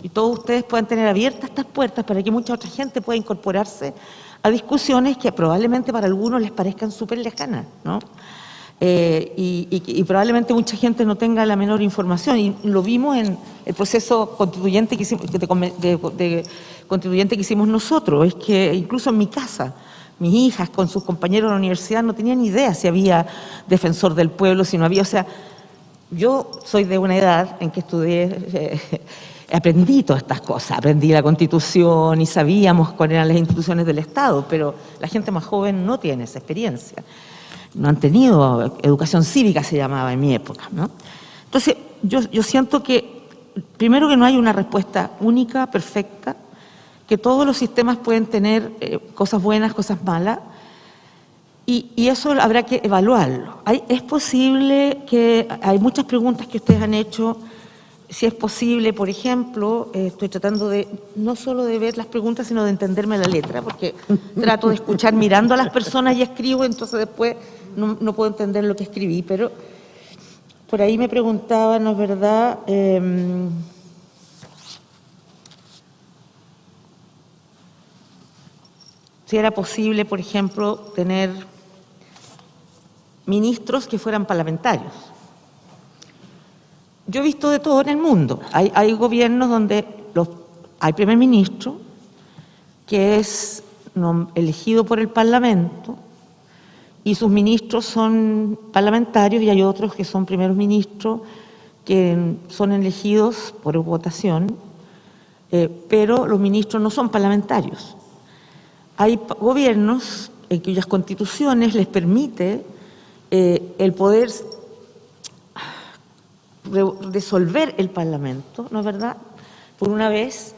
y todos ustedes puedan tener abiertas estas puertas para que mucha otra gente pueda incorporarse a discusiones que probablemente para algunos les parezcan súper lejanas, ¿no? Y probablemente mucha gente no tenga la menor información, y lo vimos en el proceso constituyente que hicimos, constituyente que hicimos nosotros. Es que incluso en mi casa, mis hijas con sus compañeros de la universidad no tenían ni idea si había defensor del pueblo, si no había. O sea, yo soy de una edad en que estudié, aprendí todas estas cosas, aprendí la Constitución y sabíamos cuáles eran las instituciones del Estado, pero la gente más joven no tiene esa experiencia. No han tenido educación cívica, se llamaba en mi época, ¿no? Entonces, yo siento que, primero, que no hay una respuesta única, perfecta, que todos los sistemas pueden tener cosas buenas, cosas malas, y eso habrá que evaluarlo. Es posible que, hay muchas preguntas que ustedes han hecho, si es posible, por ejemplo, estoy tratando de, no solo de ver las preguntas, sino de entenderme la letra, porque trato de escuchar mirando a las personas y escribo, entonces después no puedo entender lo que escribí, pero por ahí me preguntaban, ¿no es verdad? Si era posible, por ejemplo, tener ministros que fueran parlamentarios. Yo he visto de todo en el mundo. Hay gobiernos donde hay primer ministro que es elegido por el Parlamento y sus ministros son parlamentarios, y hay otros que son primeros ministros que son elegidos por votación, pero los ministros no son parlamentarios. Hay gobiernos en cuyas constituciones les permite el poder resolver el Parlamento, ¿no es verdad?, por una vez,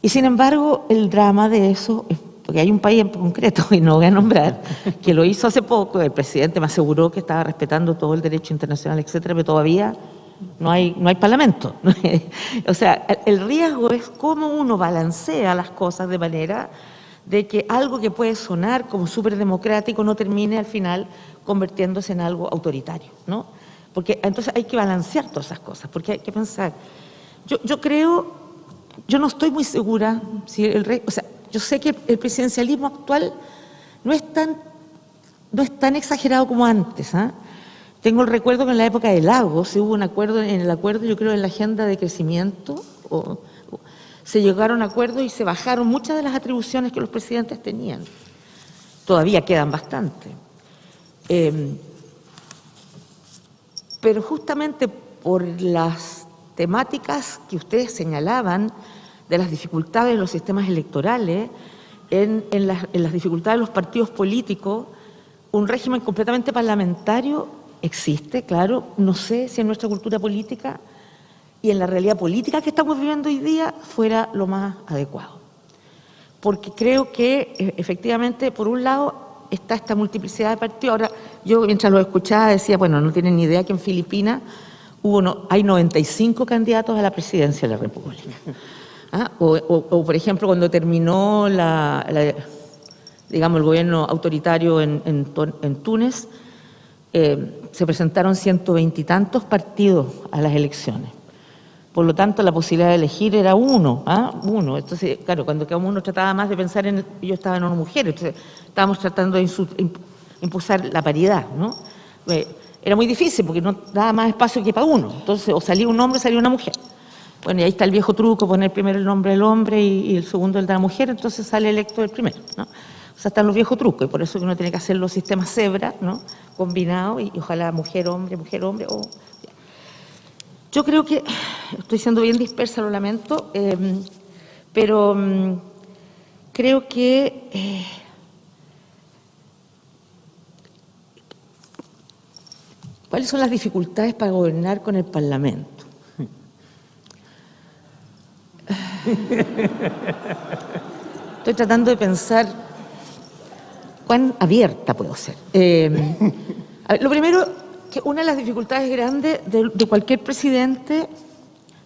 y sin embargo el drama de eso es porque hay un país en concreto, y no voy a nombrar, que lo hizo hace poco, el presidente me aseguró que estaba respetando todo el derecho internacional, etcétera, pero todavía no hay Parlamento. O sea, el riesgo es cómo uno balancea las cosas de manera de que algo que puede sonar como súper democrático no termine al final convirtiéndose en algo autoritario, ¿no? Porque entonces hay que balancear todas esas cosas, porque hay que pensar. Yo creo, yo no estoy muy segura si o sea, yo sé que el presidencialismo actual no es tan exagerado como antes, ¿eh? Tengo el recuerdo que en la época de Lagos hubo un acuerdo, yo creo en la agenda de crecimiento, se llegaron a acuerdos y se bajaron muchas de las atribuciones que los presidentes tenían. Todavía quedan bastante. Pero justamente por las temáticas que ustedes señalaban de las dificultades de los sistemas electorales, en las dificultades de los partidos políticos, un régimen completamente parlamentario existe, claro, no sé si en nuestra cultura política y en la realidad política que estamos viviendo hoy día fuera lo más adecuado. Porque creo que efectivamente, por un lado, está esta multiplicidad de partidos. Ahora, yo mientras lo escuchaba decía, bueno, no tienen ni idea que en Filipinas hay 95 candidatos a la presidencia de la República. ¿Ah? O, por ejemplo, cuando terminó digamos, el gobierno autoritario en Túnez, se presentaron 120 y tantos partidos a las elecciones. Por lo tanto, la posibilidad de elegir era uno. Entonces, claro, cuando uno trataba más de pensar yo estaba en una mujer, entonces estábamos tratando de impulsar la paridad, ¿no? Era muy difícil porque no daba más espacio que para uno. Entonces, o salía un hombre o salía una mujer. Bueno, y ahí está el viejo truco, poner primero el nombre del hombre y el segundo el de la mujer, entonces sale electo el primero, ¿no? O sea, están los viejos trucos, y por eso que uno tiene que hacer los sistemas cebra, ¿no?, combinados, y ojalá mujer-hombre, Yo creo que, estoy siendo bien dispersa, lo lamento, pero creo que ¿cuáles son las dificultades para gobernar con el Parlamento? Estoy tratando de pensar cuán abierta puedo ser. A ver, lo primero, que una de las dificultades grandes de cualquier presidente,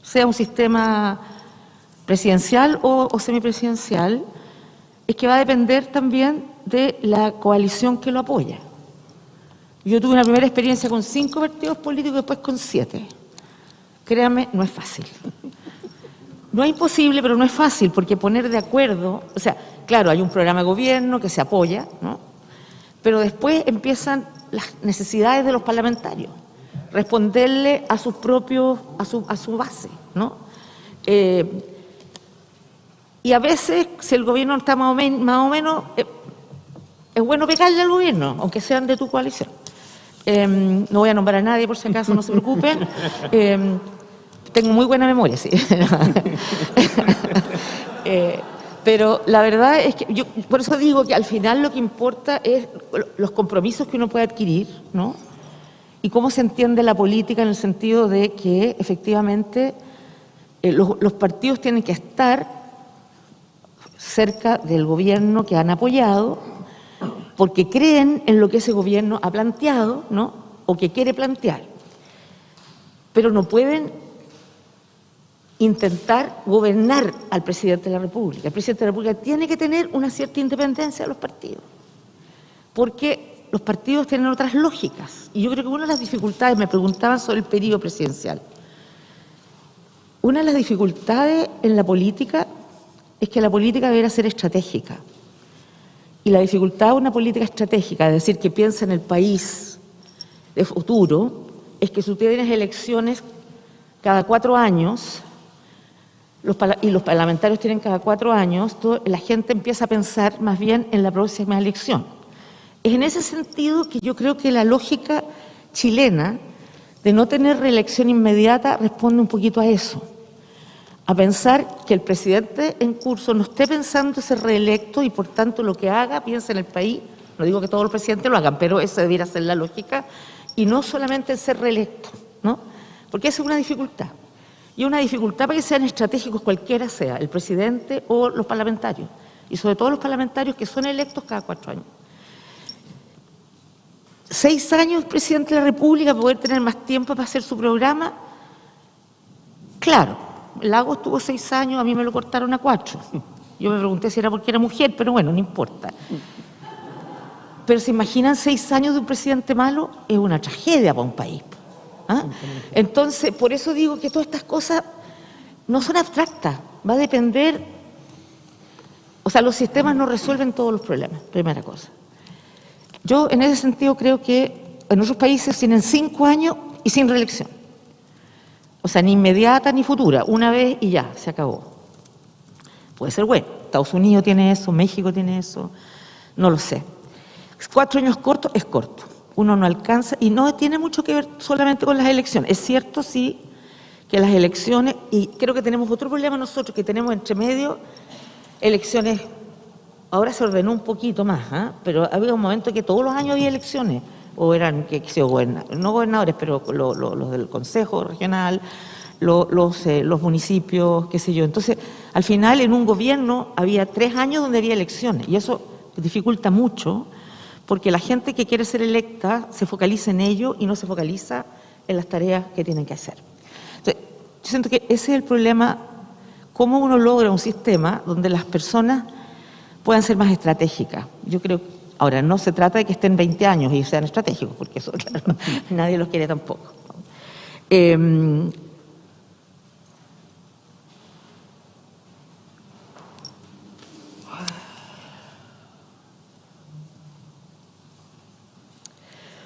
sea un sistema presidencial o semipresidencial, es que va a depender también de la coalición que lo apoya. Yo tuve una primera experiencia con 5 partidos políticos y después con 7. Créanme, no es fácil. No es imposible, pero no es fácil, porque poner de acuerdo, o sea, claro, hay un programa de gobierno que se apoya, ¿no? Pero después empiezan las necesidades de los parlamentarios, responderle a sus propios, a su base, ¿no? Y a veces, si el gobierno está más o menos es bueno pegarle al gobierno, aunque sean de tu coalición. No voy a nombrar a nadie, por si acaso, no se preocupen. Tengo muy buena memoria, sí. Pero la verdad es que yo por eso digo que al final lo que importa es los compromisos que uno puede adquirir, ¿no? Y cómo se entiende la política en el sentido de que efectivamente los partidos tienen que estar cerca del gobierno que han apoyado, porque creen en lo que ese gobierno ha planteado, ¿no? O que quiere plantear. Pero no pueden intentar gobernar al presidente de la República. El presidente de la República tiene que tener una cierta independencia de los partidos, porque los partidos tienen otras lógicas. Y yo creo que una de las dificultades, me preguntaban sobre el periodo presidencial, una de las dificultades en la política es que la política debería ser estratégica. Y la dificultad de una política estratégica, es decir, que piensa en el país de futuro, es que si tú tienes elecciones cada 4 años, y los parlamentarios tienen cada 4 años, la gente empieza a pensar más bien en la próxima elección. Es en ese sentido que yo creo que la lógica chilena de no tener reelección inmediata responde un poquito a eso, a pensar que el presidente en curso no esté pensando ser reelecto y por tanto lo que haga, piensa en el país. No digo que todos los presidentes lo hagan, pero esa debiera ser la lógica, y no solamente en ser reelecto, ¿no? Porque esa es una dificultad. Y una dificultad para que sean estratégicos cualquiera sea, el presidente o los parlamentarios, y sobre todo los parlamentarios que son electos cada 4 años. 6 años presidente de la República, poder tener más tiempo para hacer su programa. Claro, Lagos tuvo 6 años, a mí me lo cortaron a 4. Yo me pregunté si era porque era mujer, pero bueno, no importa. Pero ¿se imaginan 6 años de un presidente malo? Es una tragedia para un país. ¿Ah? Entonces, por eso digo que todas estas cosas no son abstractas, va a depender, o sea, los sistemas no resuelven todos los problemas, primera cosa. Yo en ese sentido creo que en otros países tienen 5 años y sin reelección, o sea, ni inmediata ni futura, una vez y ya, se acabó. Puede ser bueno, Estados Unidos tiene eso, México tiene eso, no lo sé. 4 años cortos es corto. Uno no alcanza, y no tiene mucho que ver solamente con las elecciones. Es cierto, sí, que las elecciones, y creo que tenemos otro problema nosotros, que tenemos entre medio elecciones, ahora se ordenó un poquito más, pero había un momento que todos los años había elecciones, o eran, no gobernadores, pero los del Consejo Regional, los municipios, qué sé yo. Entonces, al final, en un gobierno había 3 años donde había elecciones, y eso dificulta mucho, porque la gente que quiere ser electa se focaliza en ello y no se focaliza en las tareas que tienen que hacer. Entonces, yo siento que ese es el problema, cómo uno logra un sistema donde las personas puedan ser más estratégicas. Yo creo, ahora, no se trata de que estén 20 años y sean estratégicos, porque eso, claro, nadie los quiere tampoco.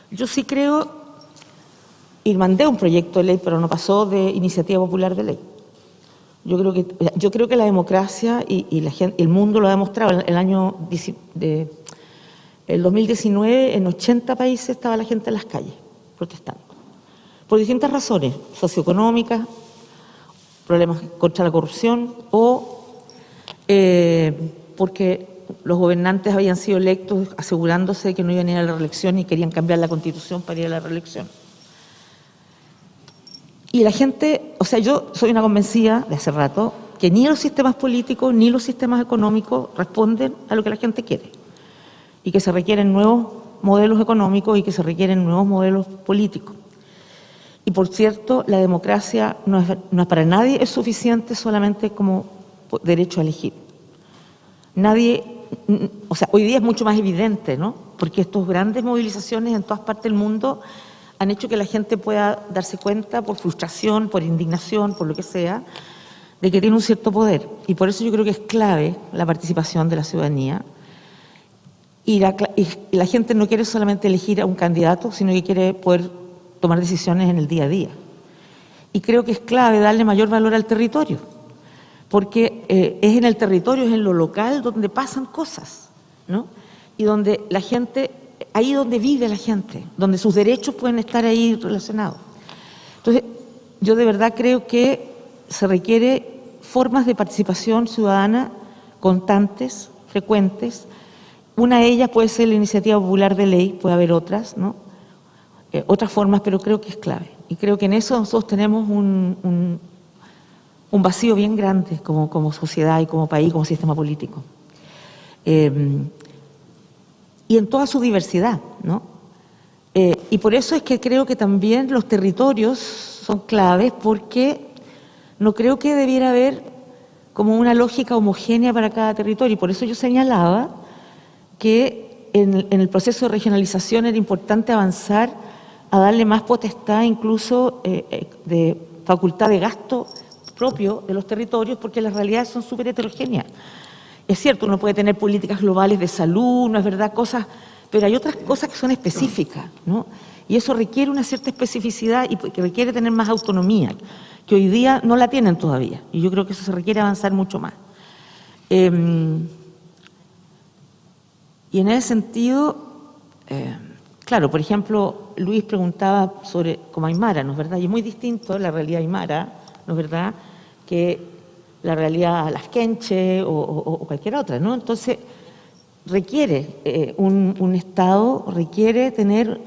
Yo sí creo, y mandé un proyecto de ley, pero no pasó, de iniciativa popular de ley. Yo creo que la democracia y la gente, el mundo lo ha demostrado. El 2019, en 80 países estaba la gente en las calles protestando, por distintas razones, socioeconómicas, problemas contra la corrupción, o porque los gobernantes habían sido electos asegurándose de que no iban a ir a la reelección y querían cambiar la Constitución para ir a la reelección. Y la gente, o sea, yo soy una convencida de hace rato que ni los sistemas políticos ni los sistemas económicos responden a lo que la gente quiere y que se requieren nuevos modelos económicos y que se requieren nuevos modelos políticos. Y por cierto, la democracia no es para nadie es suficiente solamente como derecho a elegir. Nadie, o sea, hoy día es mucho más evidente, ¿no? Porque estas grandes movilizaciones en todas partes del mundo han hecho que la gente pueda darse cuenta por frustración, por indignación, por lo que sea, de que tiene un cierto poder. Y por eso yo creo que es clave la participación de la ciudadanía. Y la gente no quiere solamente elegir a un candidato, sino que quiere poder tomar decisiones en el día a día. Y creo que es clave darle mayor valor al territorio, porque es en el territorio, es en lo local donde pasan cosas, ¿no? Y donde la gente, ahí donde vive la gente, donde sus derechos pueden estar ahí relacionados. Entonces, yo de verdad creo que se requiere formas de participación ciudadana constantes, frecuentes. Una de ellas puede ser la iniciativa popular de ley, puede haber otras, ¿no? Otras formas, pero creo que es clave. Y creo que en eso nosotros tenemos un vacío bien grande como sociedad y como país, como sistema político. Y en toda su diversidad, ¿no? Y por eso es que creo que también los territorios son claves, porque no creo que debiera haber como una lógica homogénea para cada territorio. Y por eso yo señalaba que en el proceso de regionalización era importante avanzar a darle más potestad, incluso de facultad de gasto propio de los territorios, porque las realidades son súper heterogéneas. Es cierto, uno puede tener políticas globales de salud, no es verdad, cosas, pero hay otras cosas que son específicas, ¿no? Y eso requiere una cierta especificidad y que requiere tener más autonomía, que hoy día no la tienen todavía. Y yo creo que eso se requiere avanzar mucho más. Y en ese sentido, claro, por ejemplo, Luis preguntaba sobre como aymara, ¿no es verdad? Y es muy distinto la realidad aymara, ¿no es verdad?, que la realidad lasquenche o cualquier otra, ¿no? Entonces, requiere un Estado, requiere tener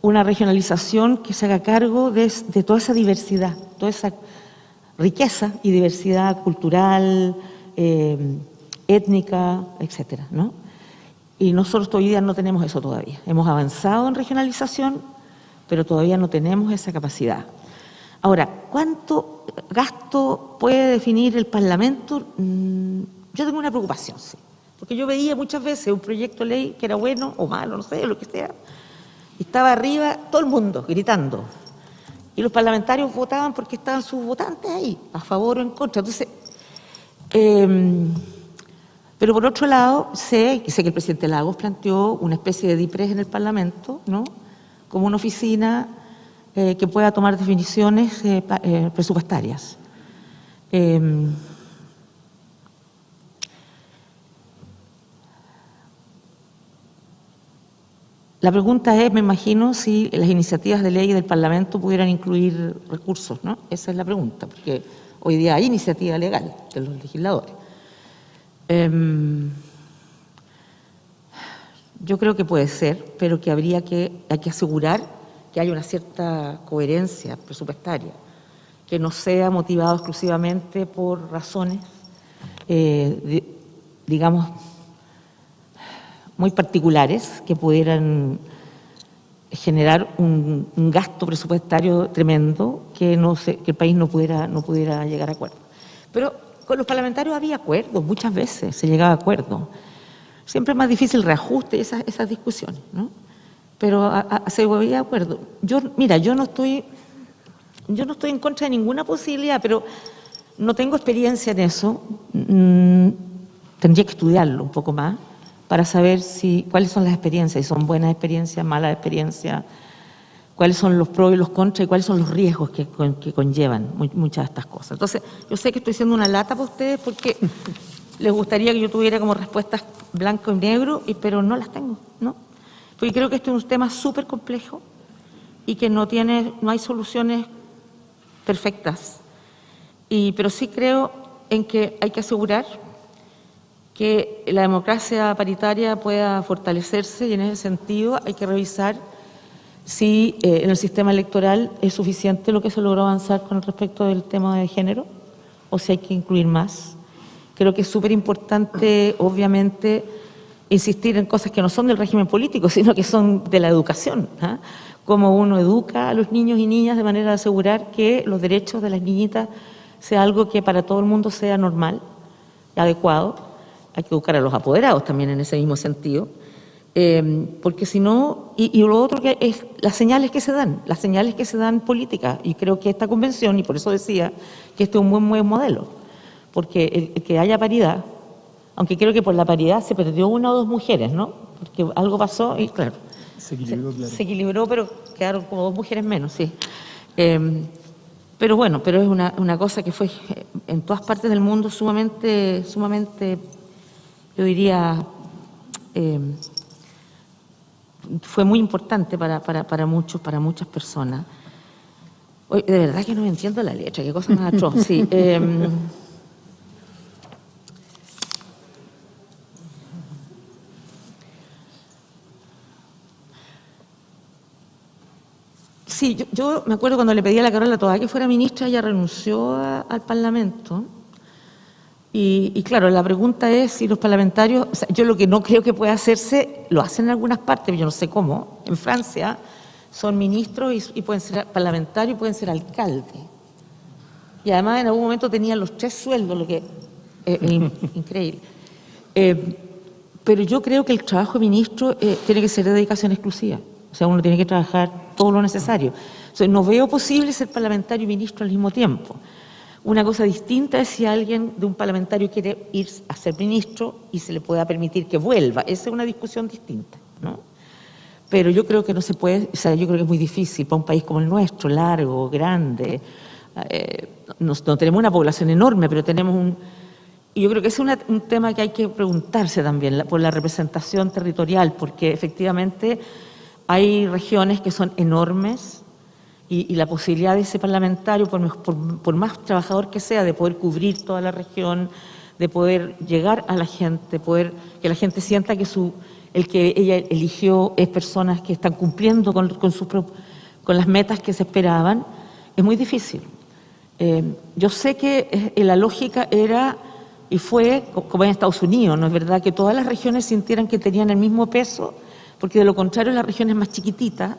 una regionalización que se haga cargo de toda esa diversidad, toda esa riqueza y diversidad cultural, étnica, etcétera, ¿no? Y nosotros hoy día no tenemos eso todavía. Hemos avanzado en regionalización, pero todavía no tenemos esa capacidad. Ahora, ¿cuánto gasto puede definir el Parlamento? Yo tengo una preocupación, sí. Porque yo veía muchas veces un proyecto de ley que era bueno o malo, no sé, lo que sea, y estaba arriba todo el mundo gritando. Y los parlamentarios votaban porque estaban sus votantes ahí, a favor o en contra. Entonces, pero por otro lado, sé que el presidente Lagos planteó una especie de DIPRES en el Parlamento, ¿no?, como una oficina que pueda tomar definiciones presupuestarias. La pregunta es, me imagino, si las iniciativas de ley del Parlamento pudieran incluir recursos, ¿no? Esa es la pregunta, porque hoy día hay iniciativa legal de los legisladores. Yo creo que puede ser, pero que hay que asegurar que haya una cierta coherencia presupuestaria, que no sea motivado exclusivamente por razones, digamos, muy particulares que pudieran generar un gasto presupuestario tremendo que el país no pudiera llegar a acuerdo. Pero con los parlamentarios había acuerdos, muchas veces se llegaba a acuerdos. Siempre es más difícil el reajuste y esas discusiones, ¿no? Pero se había acuerdo. Yo no estoy en contra de ninguna posibilidad, pero no tengo experiencia en eso. Tendría que estudiarlo un poco más para saber cuáles son las experiencias, si son buenas experiencias, malas experiencias, cuáles son los pros y los contras y cuáles son los riesgos que conllevan muchas de estas cosas. Entonces, yo sé que estoy siendo una lata para ustedes porque les gustaría que yo tuviera como respuestas blanco y negro, pero no las tengo, ¿no? Porque creo que este es un tema súper complejo y que no hay soluciones perfectas. Pero sí creo en que hay que asegurar que la democracia paritaria pueda fortalecerse y en ese sentido hay que revisar si en el sistema electoral es suficiente lo que se logró avanzar con respecto del tema de género o si hay que incluir más. Creo que es súper importante, obviamente, insistir en cosas que no son del régimen político, sino que son de la educación. Cómo uno educa a los niños y niñas de manera de asegurar que los derechos de las niñitas sea algo que para todo el mundo sea normal, adecuado. Hay que educar a los apoderados también en ese mismo sentido. Porque si no, y lo otro que es las señales que se dan políticas, y creo que esta convención, y por eso decía que este es un buen modelo, porque el que haya paridad, aunque creo que por la paridad se perdió una o dos mujeres, ¿no? Porque algo pasó y claro, se equilibró, pero quedaron como dos mujeres menos, sí. Pero bueno, pero es una cosa que fue en todas partes del mundo sumamente, yo diría, fue muy importante para muchas personas. Oye, de verdad que no entiendo la letra, qué cosa más atroz. Sí, sí, yo me acuerdo cuando le pedí a la Carola Toá que fuera ministra, ella renunció al Parlamento. Y claro, la pregunta es si los parlamentarios, o sea, yo lo que no creo que pueda hacerse, lo hacen en algunas partes, pero yo no sé cómo. En Francia son ministros y pueden ser parlamentarios y pueden ser alcaldes. Y además en algún momento tenían los 3 sueldos, lo que es increíble. Pero yo creo que el trabajo de ministro tiene que ser de dedicación exclusiva. O sea, uno tiene que trabajar todo lo necesario. O sea, no veo posible ser parlamentario y ministro al mismo tiempo. Una cosa distinta es si alguien de un parlamentario quiere ir a ser ministro y se le pueda permitir que vuelva. Esa es una discusión distinta, ¿no? Pero yo creo que no se puede, o sea, yo creo que es muy difícil para un país como el nuestro, largo, grande. No tenemos una población enorme, pero tenemos y yo creo que ese es un tema que hay que preguntarse también, por la representación territorial, porque efectivamente hay regiones que son enormes, y la posibilidad de ese parlamentario, por más trabajador que sea, de poder cubrir toda la región, de poder llegar a la gente, que la gente sienta que el que ella eligió es personas que están cumpliendo con las metas que se esperaban, es muy difícil. Yo sé que la lógica era, y fue, como en Estados Unidos, ¿no es verdad?, que todas las regiones sintieran que tenían el mismo peso, porque de lo contrario las regiones más chiquititas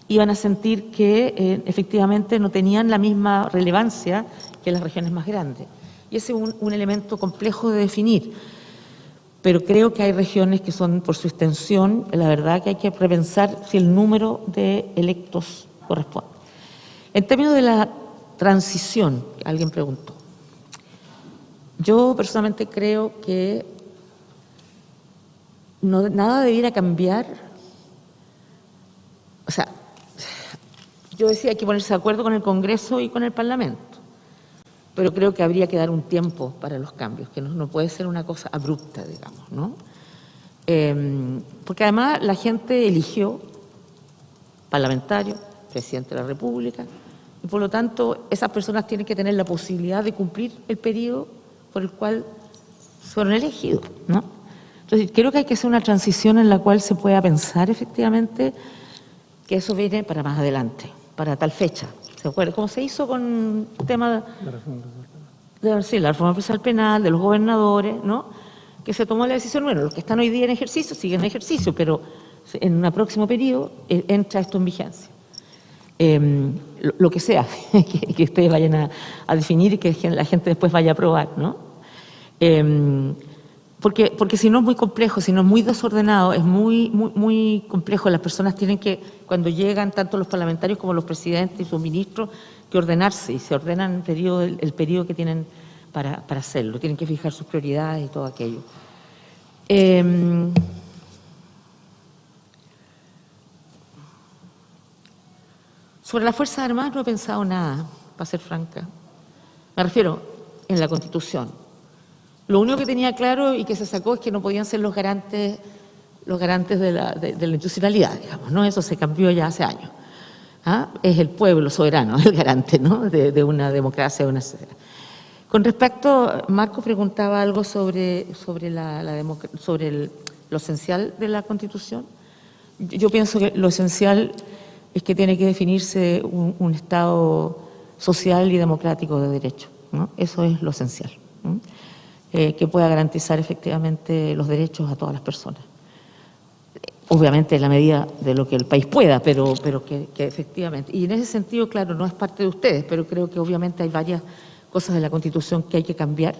iban a sentir que efectivamente no tenían la misma relevancia que las regiones más grandes. Y ese es un elemento complejo de definir. Pero creo que hay regiones que son, por su extensión, la verdad que hay que repensar si el número de electos corresponde. En términos de la transición, alguien preguntó. Yo personalmente creo que nada debiera cambiar. O sea, yo decía hay que ponerse de acuerdo con el Congreso y con el Parlamento, pero creo que habría que dar un tiempo para los cambios, que no puede ser una cosa abrupta, digamos, ¿no? Porque además la gente eligió parlamentario, presidente de la República, y por lo tanto esas personas tienen que tener la posibilidad de cumplir el periodo por el cual fueron elegidos, ¿no? Entonces creo que hay que hacer una transición en la cual se pueda pensar efectivamente que eso viene para más adelante, para tal fecha. ¿Se acuerda? Como se hizo con el tema de la reforma procesal penal, de los gobernadores, ¿no? Que se tomó la decisión, bueno, los que están hoy día en ejercicio siguen en ejercicio, pero en un próximo periodo entra esto en vigencia. Lo que sea, que ustedes vayan a definir y que la gente después vaya a aprobar, ¿no? Porque si no es muy complejo, si no es muy desordenado, es muy complejo. Las personas tienen que, cuando llegan, tanto los parlamentarios como los presidentes y sus ministros, que ordenarse, y se ordenan el periodo que tienen para hacerlo. Tienen que fijar sus prioridades y todo aquello. Sobre las Fuerzas Armadas no he pensado nada, para ser franca. Me refiero en la Constitución. Lo único que tenía claro y que se sacó es que no podían ser los garantes de la institucionalidad, digamos, ¿no? Eso se cambió ya hace años. Es el pueblo soberano, el garante, ¿no? de una democracia, de una sociedad. Con respecto, Marco preguntaba algo sobre lo esencial de la Constitución. Yo pienso que lo esencial es que tiene que definirse un Estado social y democrático de derecho. ¿no? Eso es lo esencial, ¿no? Que pueda garantizar efectivamente los derechos a todas las personas. Obviamente en la medida de lo que el país pueda, pero que efectivamente. Y en ese sentido, claro, no es parte de ustedes, pero creo que obviamente hay varias cosas de la Constitución que hay que cambiar,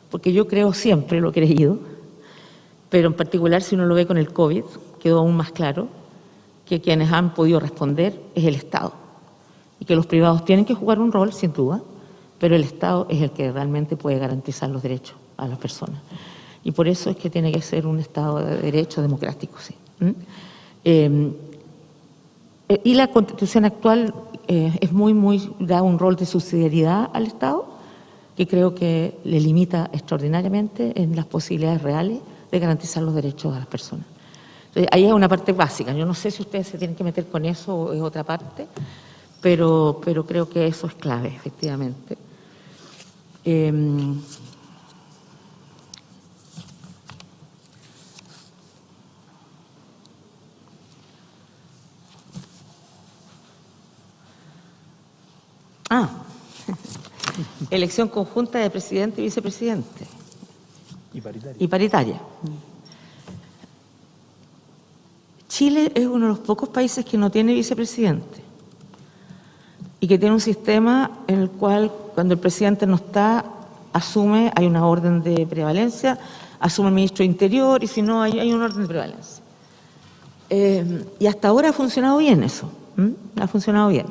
porque yo creo siempre, lo he creído, pero en particular si uno lo ve con el COVID, quedó aún más claro que quienes han podido responder es el Estado y que los privados tienen que jugar un rol, sin duda, pero el Estado es el que realmente puede garantizar los derechos a las personas. Y por eso es que tiene que ser un Estado de derecho democrático, sí. Y la Constitución actual da un rol de subsidiariedad al Estado, que creo que le limita extraordinariamente en las posibilidades reales de garantizar los derechos a las personas. Entonces, ahí es una parte básica. Yo no sé si ustedes se tienen que meter con eso o es otra parte, pero creo que eso es clave, efectivamente. Elección conjunta de presidente y vicepresidente. Y paritaria. Chile es uno de los pocos países que no tiene vicepresidente y que tiene un sistema en el cual cuando el presidente no está, asume, hay una orden de prevalencia, asume el ministro de Interior y si no hay un orden de prevalencia. Y hasta ahora ha funcionado bien eso, ha funcionado bien.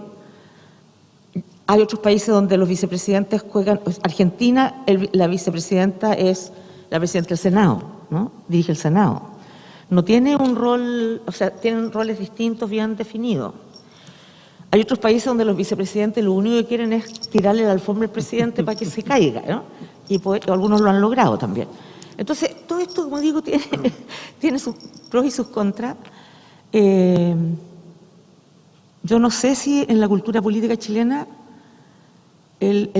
Hay otros países donde los vicepresidentes juegan, Argentina, la vicepresidenta es la presidenta del Senado, ¿no? Dirige el Senado. No tiene un rol, o sea, tienen roles distintos bien definidos. Hay otros países donde los vicepresidentes lo único que quieren es tirarle la alfombra al presidente para que se caiga, ¿no? Y algunos lo han logrado también. Entonces, todo esto, como digo, tiene sus pros y sus contras. Yo no sé si en la cultura política chilena,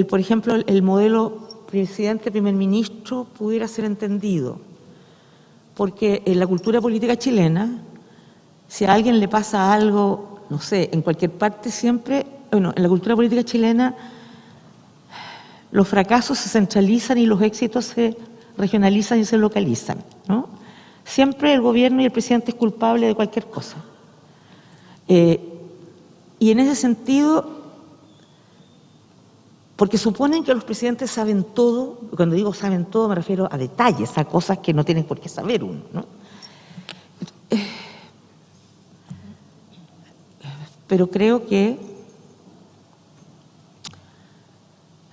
por ejemplo, el modelo presidente-primer ministro pudiera ser entendido. Porque en la cultura política chilena, si a alguien le pasa algo, no sé, en cualquier parte siempre, bueno, en la cultura política chilena, los fracasos se centralizan y los éxitos se regionalizan y se localizan, ¿no? Siempre el gobierno y el presidente es culpable de cualquier cosa. Y en ese sentido, porque suponen que los presidentes saben todo, cuando digo saben todo me refiero a detalles, a cosas que no tienen por qué saber uno, ¿no? Pero creo que,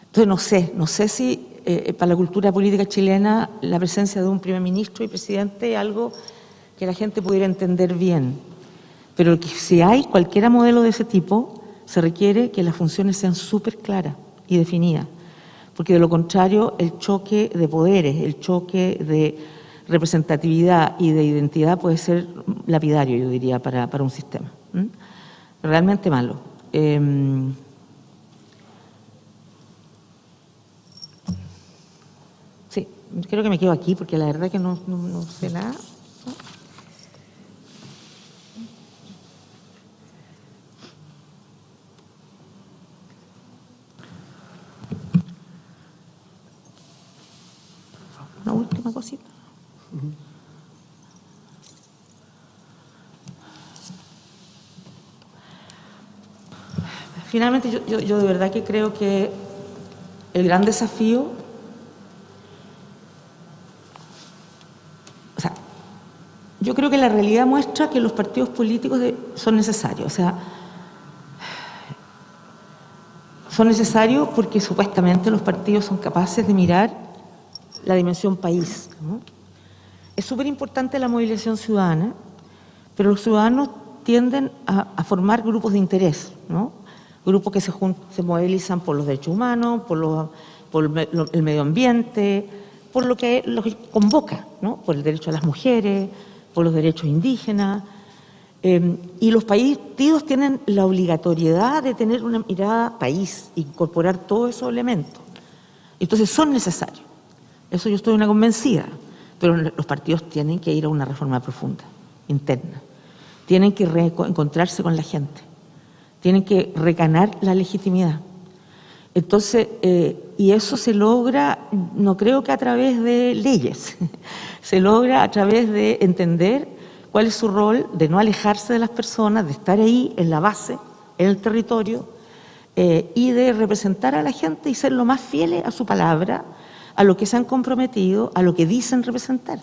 entonces no sé si para la cultura política chilena la presencia de un primer ministro y presidente es algo que la gente pudiera entender bien, pero que si hay cualquier modelo de ese tipo, se requiere que las funciones sean súper claras y definida, porque de lo contrario el choque de poderes, el choque de representatividad y de identidad puede ser lapidario, yo diría, para un sistema. Realmente malo. Sí, creo que me quedo aquí porque la verdad que no sé nada. Una última cosita. Finalmente, yo de verdad que creo que el gran desafío, o sea, yo creo que la realidad muestra que los partidos políticos son necesarios, o sea, son necesarios porque supuestamente los partidos son capaces de mirar la dimensión país, ¿no? Es súper importante la movilización ciudadana, pero los ciudadanos tienden a formar grupos de interés, ¿no? Grupos que se movilizan por los derechos humanos, por el medio ambiente, por lo que convoca, ¿no? Por el derecho a las mujeres, por los derechos indígenas. Y los partidos tienen la obligatoriedad de tener una mirada país, incorporar todos esos elementos. Entonces son necesarios. Eso yo estoy una convencida. Pero los partidos tienen que ir a una reforma profunda, interna. Tienen que encontrarse con la gente. Tienen que recanar la legitimidad. Entonces, y eso se logra, no creo que a través de leyes, se logra a través de entender cuál es su rol, de no alejarse de las personas, de estar ahí en la base, en el territorio, y de representar a la gente y ser lo más fieles a su palabra, a lo que se han comprometido, a lo que dicen representar.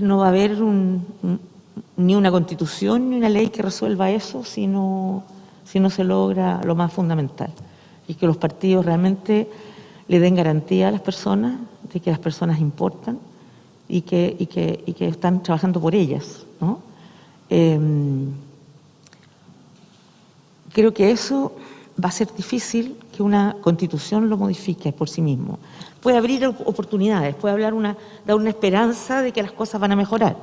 No va a haber ni una constitución ni una ley que resuelva eso si no se logra lo más fundamental, y que los partidos realmente le den garantía a las personas de que las personas importan y que están trabajando por ellas, ¿no? Creo que eso va a ser difícil que una constitución lo modifique por sí mismo. Puede abrir oportunidades, puede dar una esperanza de que las cosas van a mejorar,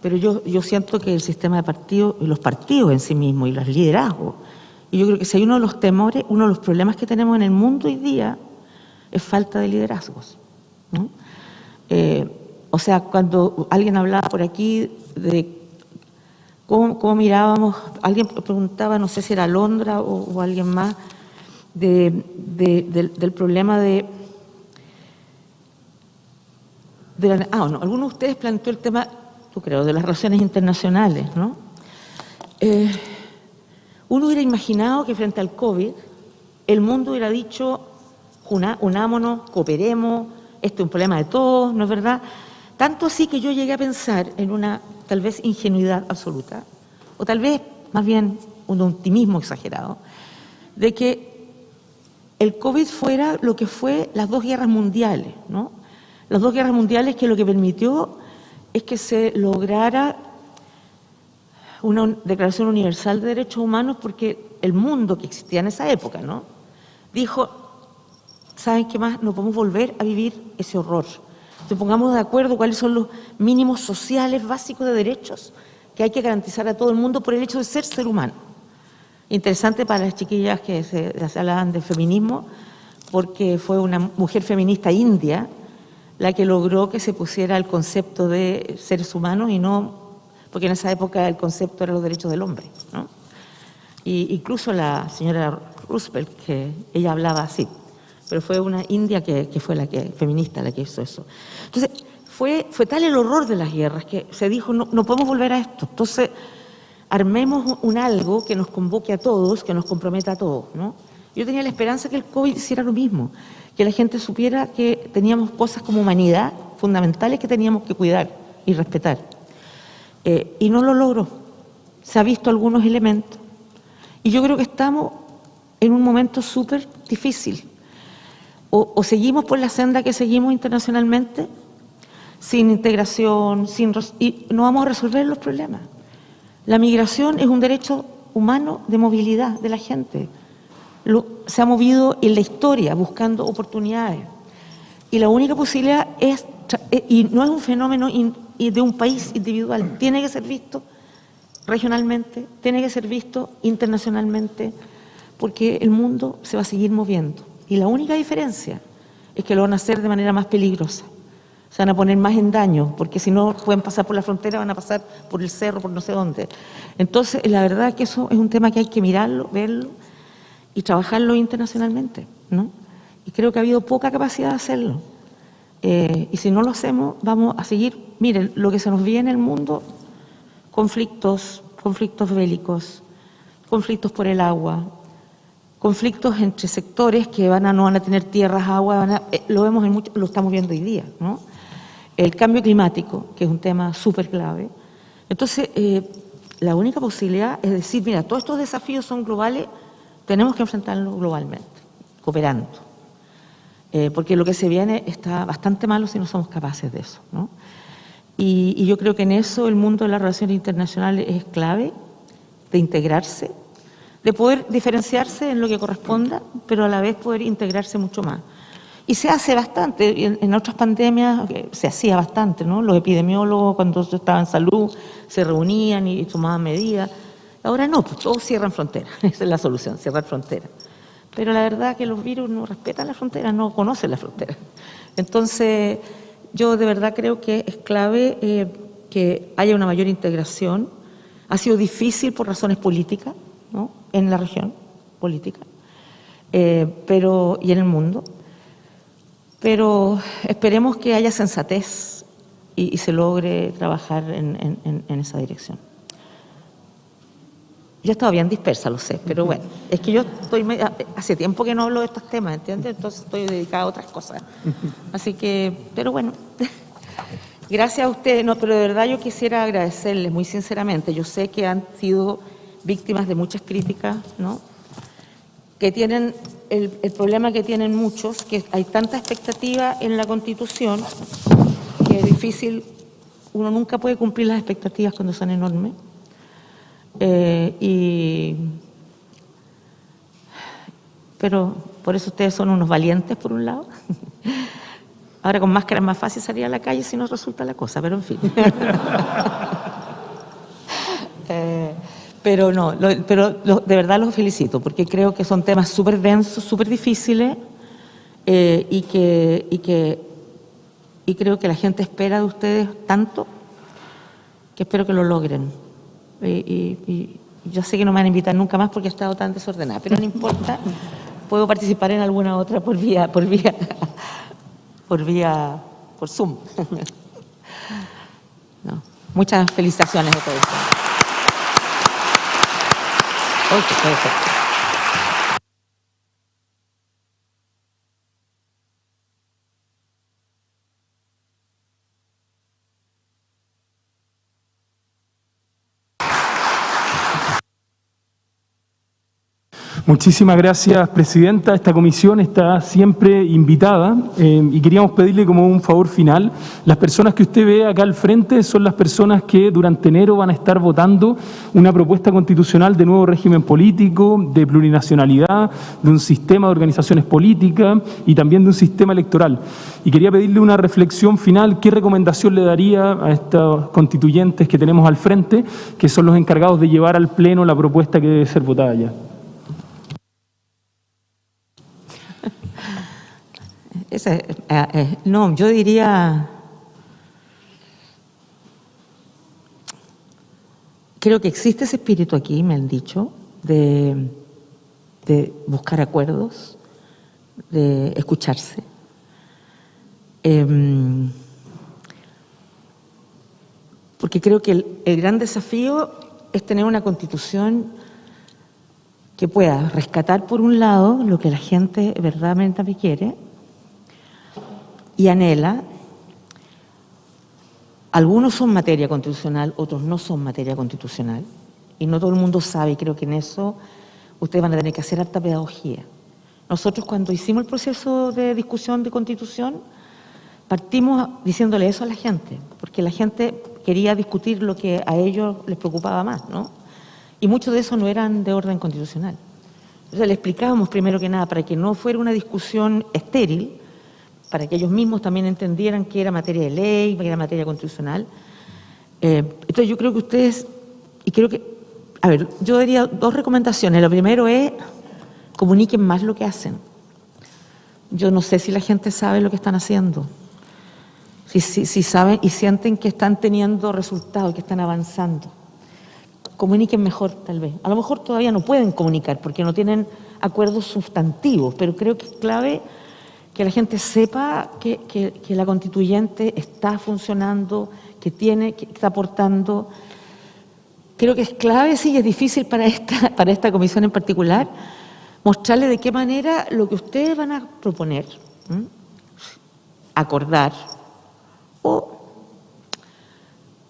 pero yo siento que el sistema de partidos y los partidos en sí mismos y los liderazgos, y yo creo que si hay uno de los temores, uno de los problemas que tenemos en el mundo hoy día es falta de liderazgos, ¿no? O sea, cuando alguien hablaba por aquí de cómo mirábamos, alguien preguntaba, no sé si era Londra o alguien más, del problema algunos de ustedes planteó el tema, yo creo, de las relaciones internacionales, ¿no? Uno hubiera imaginado que frente al COVID el mundo hubiera dicho, unámonos, cooperemos, este es un problema de todos, ¿no es verdad? Tanto así que yo llegué a pensar en una tal vez ingenuidad absoluta, o tal vez más bien un optimismo exagerado, de que el COVID fuera lo que fue las dos guerras mundiales, ¿no? Las dos guerras mundiales, que lo que permitió es que se lograra una Declaración Universal de Derechos Humanos, porque el mundo que existía en esa época, ¿no?, dijo, ¿saben qué más? No podemos volver a vivir ese horror. Entonces pongamos de acuerdo cuáles son los mínimos sociales básicos de derechos que hay que garantizar a todo el mundo por el hecho de ser humano. Interesante para las chiquillas que se hablaban de feminismo, porque fue una mujer feminista india la que logró que se pusiera el concepto de seres humanos, y no, porque en esa época el concepto era los derechos del hombre, ¿no? Y incluso la señora Roosevelt, que ella hablaba así, pero fue una india que fue feminista la que hizo eso. Entonces, fue tal el horror de las guerras que se dijo, no podemos volver a esto. Entonces, armemos un algo que nos convoque a todos, que nos comprometa a todos, ¿no? Yo tenía la esperanza que el COVID hiciera lo mismo, que la gente supiera que teníamos cosas como humanidad fundamentales que teníamos que cuidar y respetar. Y no lo logró. Se ha visto algunos elementos. Y yo creo que estamos en un momento súper difícil. O seguimos por la senda que seguimos internacionalmente, sin integración, y no vamos a resolver los problemas. La migración es un derecho humano de movilidad de la gente. Se ha movido en la historia buscando oportunidades. Y la única posibilidad y no es un fenómeno de un país individual, tiene que ser visto regionalmente, tiene que ser visto internacionalmente, porque el mundo se va a seguir moviendo. Y la única diferencia es que lo van a hacer de manera más peligrosa. Se van a poner más en daño, porque si no pueden pasar por la frontera, van a pasar por el cerro, por no sé dónde. Entonces, la verdad es que eso es un tema que hay que mirarlo, verlo y trabajarlo internacionalmente, ¿no? Y creo que ha habido poca capacidad de hacerlo. Y si no lo hacemos, vamos a seguir, miren, lo que se nos viene en el mundo, conflictos bélicos, conflictos por el agua, conflictos entre sectores que no van a tener tierras, agua, lo vemos lo estamos viendo hoy día, ¿no? El cambio climático, que es un tema súper clave. Entonces, la única posibilidad es decir, mira, todos estos desafíos son globales, tenemos que enfrentarlos globalmente, cooperando. Porque lo que se viene está bastante malo si no somos capaces de eso, ¿no? Y yo creo que en eso el mundo de las relaciones internacionales es clave, de integrarse, de poder diferenciarse en lo que corresponda, pero a la vez poder integrarse mucho más. Y se hace bastante, en otras pandemias se hacía bastante, ¿no? Los epidemiólogos, cuando yo estaba en salud, se reunían y tomaban medidas. Ahora no, pues todos cierran fronteras, esa es la solución, cerrar fronteras. Pero la verdad es que los virus no respetan las fronteras, no conocen las fronteras. Entonces, yo de verdad creo que es clave que haya una mayor integración. Ha sido difícil por razones políticas, ¿no?, en la región, política, y en el mundo. Pero esperemos que haya sensatez y se logre trabajar en esa dirección. Yo he estado bien dispersa, lo sé, pero bueno, es que yo hace tiempo que no hablo de estos temas, ¿entiendes? Entonces estoy dedicada a otras cosas. Así que, pero bueno, gracias a ustedes. No, pero de verdad yo quisiera agradecerles muy sinceramente. Yo sé que han sido víctimas de muchas críticas, ¿no? Que tienen el problema que tienen muchos, que hay tanta expectativa en la Constitución que es difícil, uno nunca puede cumplir las expectativas cuando son enormes. Pero por eso ustedes son unos valientes, por un lado. Ahora con máscara es más fácil salir a la calle si no resulta la cosa, pero en fin. Pero no, de verdad los felicito, porque creo que son temas súper densos, súper difíciles, y creo que la gente espera de ustedes tanto que espero que lo logren. Y yo sé que no me van a invitar nunca más porque he estado tan desordenada, pero no importa, puedo participar en alguna otra por Zoom. No. Muchas felicitaciones a todos. Perfecto. Muchísimas gracias, Presidenta. Esta comisión está siempre invitada y queríamos pedirle como un favor final. Las personas que usted ve acá al frente son las personas que durante enero van a estar votando una propuesta constitucional de nuevo régimen político, de plurinacionalidad, de un sistema de organizaciones políticas y también de un sistema electoral. Y quería pedirle una reflexión final. ¿Qué recomendación le daría a estos constituyentes que tenemos al frente, que son los encargados de llevar al Pleno la propuesta que debe ser votada ya? No, yo diría, creo que existe ese espíritu aquí, me han dicho, de buscar acuerdos, de escucharse. Porque creo que el gran desafío es tener una constitución que pueda rescatar, por un lado, lo que la gente verdaderamente quiere y anhela. Algunos son materia constitucional, otros no son materia constitucional, y no todo el mundo sabe, y creo que en eso ustedes van a tener que hacer harta pedagogía. Nosotros, cuando hicimos el proceso de discusión de Constitución, partimos diciéndole eso a la gente, porque la gente quería discutir lo que a ellos les preocupaba más, ¿no? Y muchos de esos no eran de orden constitucional. Entonces le explicábamos primero que nada, para que no fuera una discusión estéril, para que ellos mismos también entendieran que era materia de ley, que era materia constitucional. Entonces yo creo que ustedes, y creo que, a ver, yo daría dos recomendaciones. Lo primero es, comuniquen más lo que hacen. Yo no sé si la gente sabe lo que están haciendo, si saben y sienten que están teniendo resultados, que están avanzando. Comuniquen mejor, tal vez. A lo mejor todavía no pueden comunicar porque no tienen acuerdos sustantivos, pero creo que es clave que la gente sepa que la constituyente está funcionando, que está aportando. Creo que es clave, sí, es difícil para esta comisión en particular, mostrarle de qué manera lo que ustedes van a proponer, acordar, o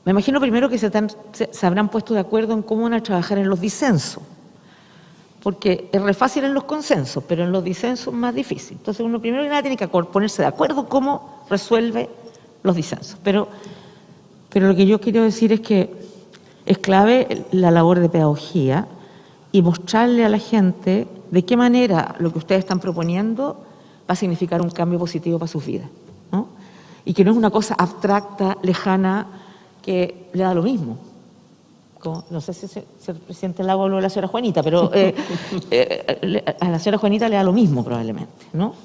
me imagino primero que se habrán puesto de acuerdo en cómo van a trabajar en los disensos, porque es re fácil en los consensos, pero en los disensos es más difícil. Entonces uno primero que nada tiene que ponerse de acuerdo cómo resuelve los disensos. Pero lo que yo quiero decir es que es clave la labor de pedagogía y mostrarle a la gente de qué manera lo que ustedes están proponiendo va a significar un cambio positivo para sus vidas, ¿no? Y que no es una cosa abstracta, lejana, que le da lo mismo. No sé si el presidente Lago habló de la señora Juanita, pero a la señora Juanita le da lo mismo probablemente, ¿no?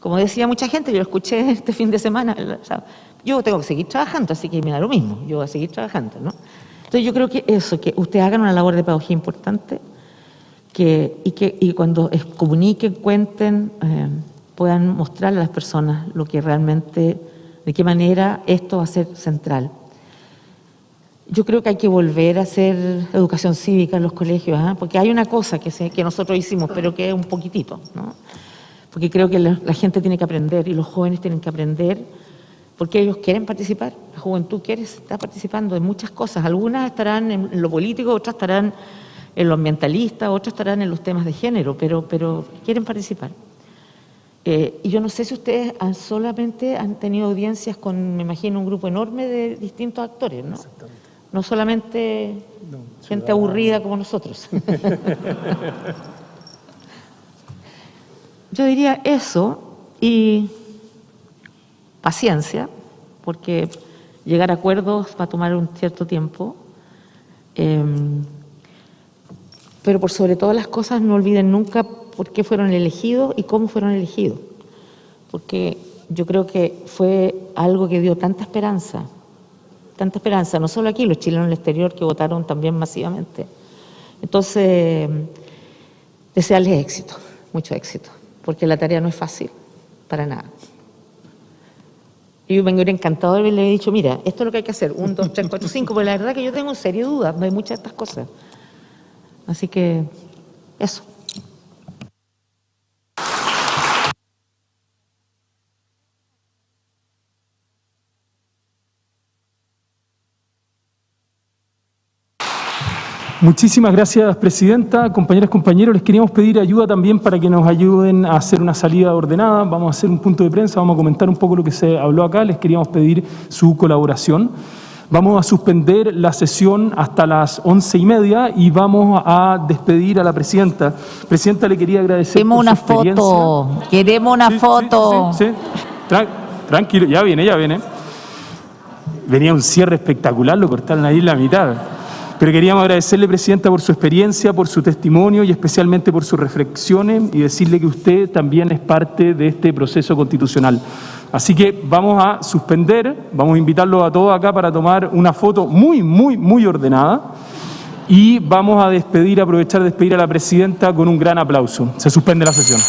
Como decía mucha gente, yo lo escuché este fin de semana, o sea, yo tengo que seguir trabajando, así que me da lo mismo, yo voy a seguir trabajando, ¿no? Entonces yo creo que eso, que ustedes hagan una labor de pedagogía importante, y cuando comuniquen, cuenten, puedan mostrar a las personas lo que realmente, de qué manera esto va a ser central. Yo creo que hay que volver a hacer educación cívica en los colegios, porque hay una cosa que nosotros hicimos, pero que es un poquitito, ¿no? Porque creo que la gente tiene que aprender y los jóvenes tienen que aprender porque ellos quieren participar. La juventud está participando en muchas cosas. Algunas estarán en lo político, otras estarán en lo ambientalista, otras estarán en los temas de género, pero quieren participar. Y yo no sé si ustedes solamente han tenido audiencias con, me imagino, un grupo enorme de distintos actores, ¿no? No solamente gente aburrida como nosotros. Yo diría eso y paciencia, porque llegar a acuerdos va a tomar un cierto tiempo. Pero por sobre todas las cosas no olviden nunca por qué fueron elegidos y cómo fueron elegidos. Porque yo creo que fue algo que dio tanta esperanza, no solo aquí, los chilenos en el exterior que votaron también masivamente. Entonces, desearles éxito, mucho éxito, porque la tarea no es fácil, para nada. Yo me hubiera encantado de haberle dicho, mira, esto es lo que hay que hacer, 1, 2, 3, 4, 5, porque la verdad que yo tengo seria duda de muchas de estas cosas. Así que, eso. Muchísimas gracias, Presidenta. Compañeras, compañeros, les queríamos pedir ayuda también para que nos ayuden a hacer una salida ordenada. Vamos a hacer un punto de prensa, vamos a comentar un poco lo que se habló acá. Les queríamos pedir su colaboración. Vamos a suspender la sesión hasta las 11:30 y vamos a despedir a la Presidenta. Presidenta, le quería agradecer Queremos una foto, queremos una foto. Sí. Tranquilo, ya viene. Venía un cierre espectacular, lo cortaron ahí en la mitad. Pero queríamos agradecerle, Presidenta, por su experiencia, por su testimonio y especialmente por sus reflexiones y decirle que usted también es parte de este proceso constitucional. Así que vamos a suspender, vamos a invitarlos a todos acá para tomar una foto muy ordenada y vamos a aprovechar de despedir a la Presidenta con un gran aplauso. Se suspende la sesión.